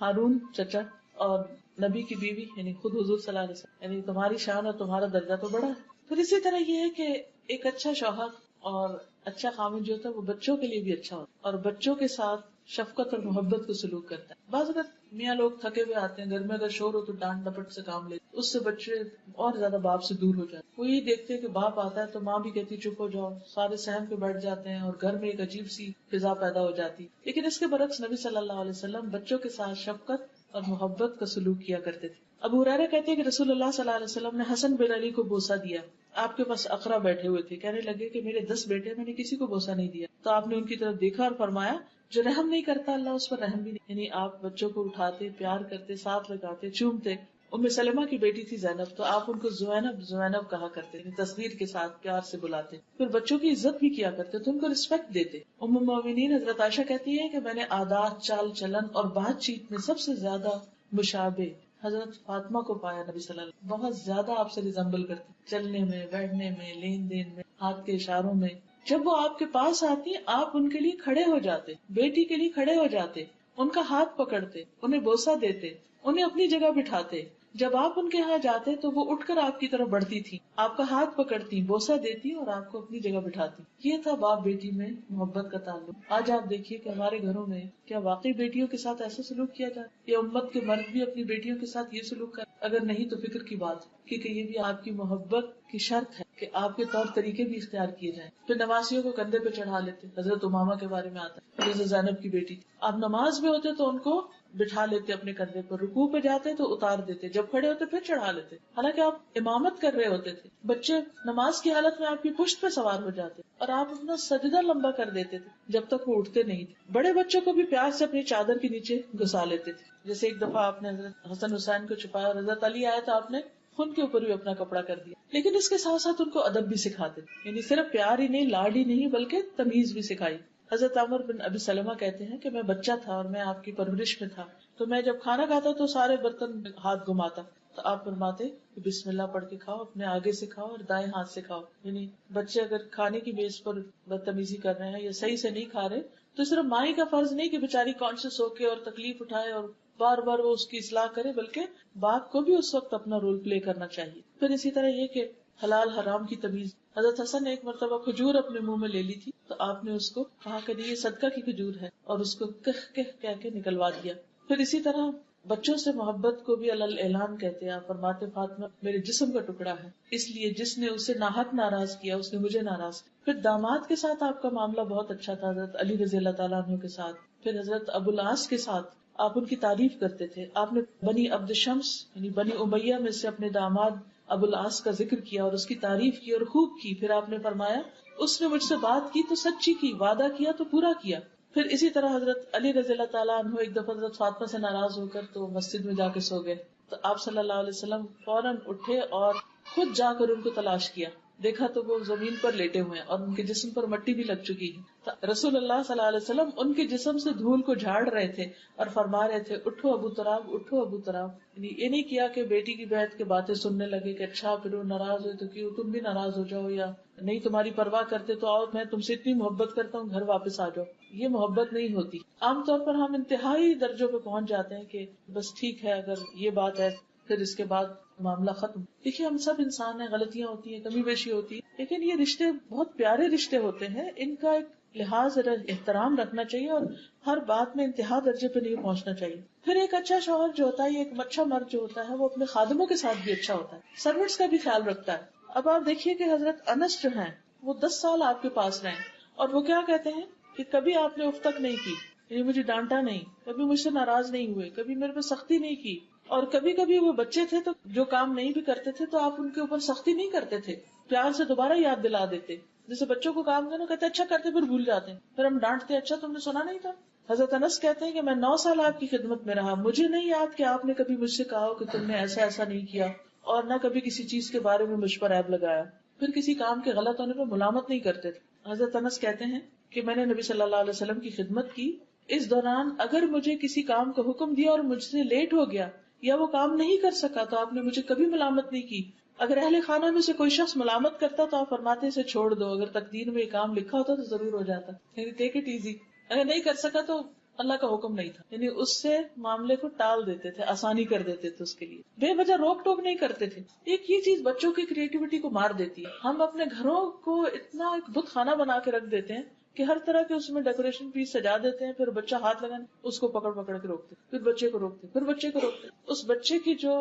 ہارون چچا، اور نبی کی بیوی یعنی خود حضور صلی اللہ علیہ وسلم، یعنی تمہاری شان اور تمہارا درجہ تو بڑا ہے. پھر اسی طرح یہ ہے کہ ایک اچھا شوہر اور اچھا خامن جو ہوتا ہے وہ بچوں کے لیے بھی اچھا ہوتا ہے اور بچوں کے ساتھ شفقت اور محبت کو سلوک کرتا ہے. بعض اگر میاں لوگ تھکے ہوئے آتے ہیں، گھر میں اگر شور ہو تو ڈانٹ ڈپٹ سے کام لیتے، اس سے بچے اور زیادہ باپ سے دور ہو جاتے. وہ یہ دیکھتے ہیں کہ باپ آتا ہے تو ماں بھی کہتی چپ ہو جاؤ، سارے سہم کے بیٹھ جاتے ہیں اور گھر میں ایک عجیب سی فضا پیدا ہو جاتی. لیکن اس کے برعکس نبی صلی اللہ علیہ وسلم بچوں کے ساتھ شفقت اور محبت کا سلوک کیا کرتے تھے. ابو ہریرہ کہتے ہیں کہ رسول اللہ صلی اللہ علیہ وسلم نے حسن بن علی کو بوسہ دیا. آپ کے پاس اقرا بیٹھے ہوئے تھے، کہنے لگے کہ میرے 10 بیٹے، میں نے کسی کو بوسہ نہیں دیا. تو آپ نے ان کی طرف دیکھا اور فرمایا جو رحم نہیں کرتا اللہ اس پر رحم بھی نہیں. یعنی آپ بچوں کو اٹھاتے، پیار کرتے، ساتھ لگاتے، چومتے. ام سلمہ کی بیٹی تھی زینب، تو آپ ان کو زینب زینب کہا کرتے، یعنی تصغیر کے ساتھ پیار سے بلاتے. پھر بچوں کی عزت بھی کیا کرتے تو ان کو رسپیکٹ دیتے. ام المومنین حضرت عائشہ کہتی ہے کہ میں نے عادات، چال چلن اور بات چیت میں سب سے زیادہ مشابہ حضرت فاطمہ کو پایا. نبی صلی اللہ علیہ وسلم بہت زیادہ آپ سے ریزمبل کرتے، چلنے میں، بیٹھنے میں، لین دین میں، ہاتھ کے اشاروں میں. جب وہ آپ کے پاس آتی آپ ان کے لیے کھڑے ہو جاتے، بیٹی کے لیے کھڑے ہو جاتے، ان کا ہاتھ پکڑتے، انہیں بوسہ دیتے، انہیں اپنی جگہ بٹھاتے. جب آپ ان کے ہاں جاتے تو وہ اٹھ کر آپ کی طرف بڑھتی تھی، آپ کا ہاتھ پکڑتی، بوسہ دیتی اور آپ کو اپنی جگہ بٹھاتی. یہ تھا باپ بیٹی میں محبت کا تعلق. آج آپ دیکھیے کہ ہمارے گھروں میں کیا واقعی بیٹیوں کے ساتھ ایسا سلوک کیا جاتا ہے؟ یا امت کے مرد بھی اپنی بیٹیوں کے ساتھ یہ سلوک کریں؟ اگر نہیں تو فکر کی بات، کیونکہ یہ بھی آپ کی محبت کی شرط ہے کہ آپ کے طور طریقے بھی اختیار کیے جائیں. پھر نمازیوں کو کندھے پہ چڑھا لیتے. حضرت امامہ کے بارے میں آتا ہے، حضرت زینب کی بیٹی تھی. آپ نماز میں ہوتے تو ان کو بٹھا لیتے اپنے کندھے پر، رکوع پہ جاتے تو اتار دیتے، جب کھڑے ہوتے پھر چڑھا لیتے. حالانکہ آپ امامت کر رہے ہوتے تھے. بچے نماز کی حالت میں آپ کی پشت پہ سوار ہو جاتے اور آپ اپنا سجدہ لمبا کر دیتے تھے جب تک وہ اٹھتے نہیں تھے. بڑے بچوں کو بھی پیار سے اپنی چادر کے نیچے گھسا لیتے تھے. جیسے ایک دفعہ آپ نے حضرت حسن حسین کو چھپایا اور حضرت علی آیا تو آپ نے ان کے اوپر بھی اپنا کپڑا کر دیا. لیکن اس کے ساتھ ساتھ ان کو ادب بھی سکھاتے، یعنی صرف پیار ہی نہیں، لاڈ ہی نہیں، بلکہ تمیز بھی سکھائی. حضرت عمر بن ابی سلمہ کہتے ہیں کہ میں بچہ تھا اور میں آپ کی پرورش میں تھا، تو میں جب کھانا کھاتا تو سارے برتن ہاتھ گھماتا تو آپ فرماتے کہ بسم اللہ پڑھ کے کھاؤ، اپنے آگے سے کھاؤ اور دائیں ہاتھ سے کھاؤ. یعنی بچے اگر کھانے کی میز پر بدتمیزی کر رہے ہیں یا صحیح سے نہیں کھا رہے تو صرف ماں کا فرض نہیں کہ بیچاری کانشیس ہو کے اور تکلیف اٹھائے اور بار بار وہ اس کی اصلاح کرے، بلکہ باپ کو بھی اس وقت اپنا رول پلے کرنا چاہیے. پھر اسی طرح یہ کہ حلال حرام کی تمیز. حضرت حسن نے ایک مرتبہ کھجور اپنے منہ میں لے لی تھی تو آپ نے اس کو کہا کہ یہ صدقہ کی کھجور ہے اور اس کو کہہ کے نکلوا دیا. پھر اسی طرح بچوں سے محبت کو بھی اعلان کہتے ہیں. آپ فرماتے فاطمہ میرے جسم کا ٹکڑا ہے، اس لیے جس نے اسے ناحق ناراض کیا اس نے مجھے ناراض کیا. پھر داماد کے ساتھ آپ کا معاملہ بہت اچھا تھا، حضرت علی رضی اللہ تعالیٰ عنہ کے ساتھ. پھر حضرت ابو العاص کے ساتھ آپ ان کی تعریف کرتے تھے. آپ نے بنی عبد شمس یعنی بنی امیہ میں سے اپنے داماد ابو العاص کا ذکر کیا اور اس کی تعریف کی اور خوب کی. پھر آپ نے فرمایا اس نے مجھ سے بات کی تو سچی کی، وعدہ کیا تو پورا کیا. پھر اسی طرح حضرت علی رضی اللہ تعالیٰ عنہ ایک دفعہ حضرت فاطمہ سے ناراض ہو کر تو مسجد میں جا کے سو گئے تو آپ صلی اللہ علیہ وسلم فوراً اٹھے اور خود جا کر ان کو تلاش کیا. دیکھا تو وہ زمین پر لیٹے ہوئے ہیں اور ان کے جسم پر مٹی بھی لگ چکی ہے. تو رسول اللہ صلی اللہ علیہ وسلم ان کے جسم سے دھول کو جھاڑ رہے تھے اور فرما رہے تھے اٹھو ابو تراب، اٹھو ابو تراب. یعنی یہ نہیں کیا کہ بیٹی کی بیعت کے باتیں سننے لگے کہ اچھا پھر وہ ناراض ہوئے تو کیوں تم بھی ناراض ہو جاؤ، یا نہیں تمہاری پرواہ کرتے تو آؤ میں تم سے اتنی محبت کرتا ہوں گھر واپس آ جاؤ. یہ محبت نہیں ہوتی. عام طور پر ہم انتہائی درجوں پہ پہنچ جاتے ہیں کہ بس ٹھیک ہے اگر یہ بات ہے پھر اس کے بعد معاملہ ختم. دیکھیے ہم سب انسان ہیں، غلطیاں ہوتی ہیں، کمی بیشی ہوتی ہے، لیکن یہ رشتے بہت پیارے رشتے ہوتے ہیں. ان کا ایک لحاظ احترام رکھنا چاہیے اور ہر بات میں انتہا درجے پہ نہیں پہنچنا چاہیے. پھر ایک اچھا شوہر جو ہوتا ہے، ایک اچھا مرد جو ہوتا ہے، وہ اپنے خادموں کے ساتھ بھی اچھا ہوتا ہے، سروٹس کا بھی خیال رکھتا ہے. اب آپ دیکھیے کہ حضرت انس جو ہیں وہ 10 سال آپ کے پاس رہے اور وہ کیا کہتے ہیں کہ کبھی آپ نے اف تک نہیں کی، یعنی مجھے ڈانٹا نہیں، کبھی مجھ سے ناراض نہیں ہوئے، کبھی میرے پہ سختی نہیں کی. اور کبھی کبھی وہ بچے تھے تو جو کام نہیں بھی کرتے تھے تو آپ ان کے اوپر سختی نہیں کرتے تھے، پیار سے دوبارہ یاد دلا دیتے. جیسے بچوں کو کام کرنا کہتے اچھا کرتے پھر بھول جاتے ہیں، پھر ہم ڈانٹتے اچھا تم نے سنا نہیں تھا. حضرت انس کہتے ہیں کہ میں 9 سال آپ کی خدمت میں رہا، مجھے نہیں یاد کہ آپ نے کبھی مجھ سے کہا کہ تم نے ایسا ایسا نہیں کیا، اور نہ کبھی کسی چیز کے بارے میں مجھ پر عیب لگایا. پھر کسی کام کے غلط ہونے پہ ملامت نہیں کرتے تھے. حضرت انس کہتے ہیں کہ میں نے نبی صلی اللہ علیہ وسلم کی خدمت کی، اس دوران اگر مجھے کسی کام کا حکم دیا اور مجھ سے لیٹ ہو گیا یا وہ کام نہیں کر سکا تو آپ نے مجھے کبھی ملامت نہیں کی. اگر اہل خانہ میں سے کوئی شخص ملامت کرتا تو آپ فرماتے اسے چھوڑ دو، اگر تقدیر میں یہ کام لکھا ہوتا تو ضرور ہو جاتا، یعنی ٹیک اٹ ایزی. اگر نہیں کر سکا تو اللہ کا حکم نہیں تھا، یعنی اس سے معاملے کو ٹال دیتے تھے، آسانی کر دیتے تھے اس کے لیے، بے وجہ روک ٹوک نہیں کرتے تھے. ایک یہ چیز بچوں کی کریٹیوٹی کو مار دیتی ہے. ہم اپنے گھروں کو اتنا ایک بت خانہ بنا کے رکھ دیتے ہیں کہ ہر طرح کے اس میں ڈیکوریشن پیس سجا دیتے ہیں، پھر بچہ ہاتھ لگانے اس کو پکڑ پکڑ کے روکتے، پھر بچے کو روکتے، پھر بچے کو روکتے. اس بچے کی جو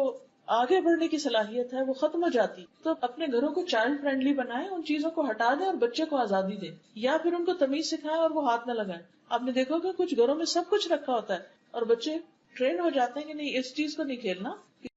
آگے بڑھنے کی صلاحیت ہے وہ ختم ہو جاتی. تو اپنے گھروں کو چائلڈ فرینڈلی بنائیں، ان چیزوں کو ہٹا دیں اور بچے کو آزادی دیں، یا پھر ان کو تمیز سکھائیں اور وہ ہاتھ نہ لگائیں. آپ نے دیکھا کہ کچھ گھروں میں سب کچھ رکھا ہوتا ہے اور بچے ٹرین ہو جاتے ہیں کہ نہیں اس چیز کو نہیں کھیلنا،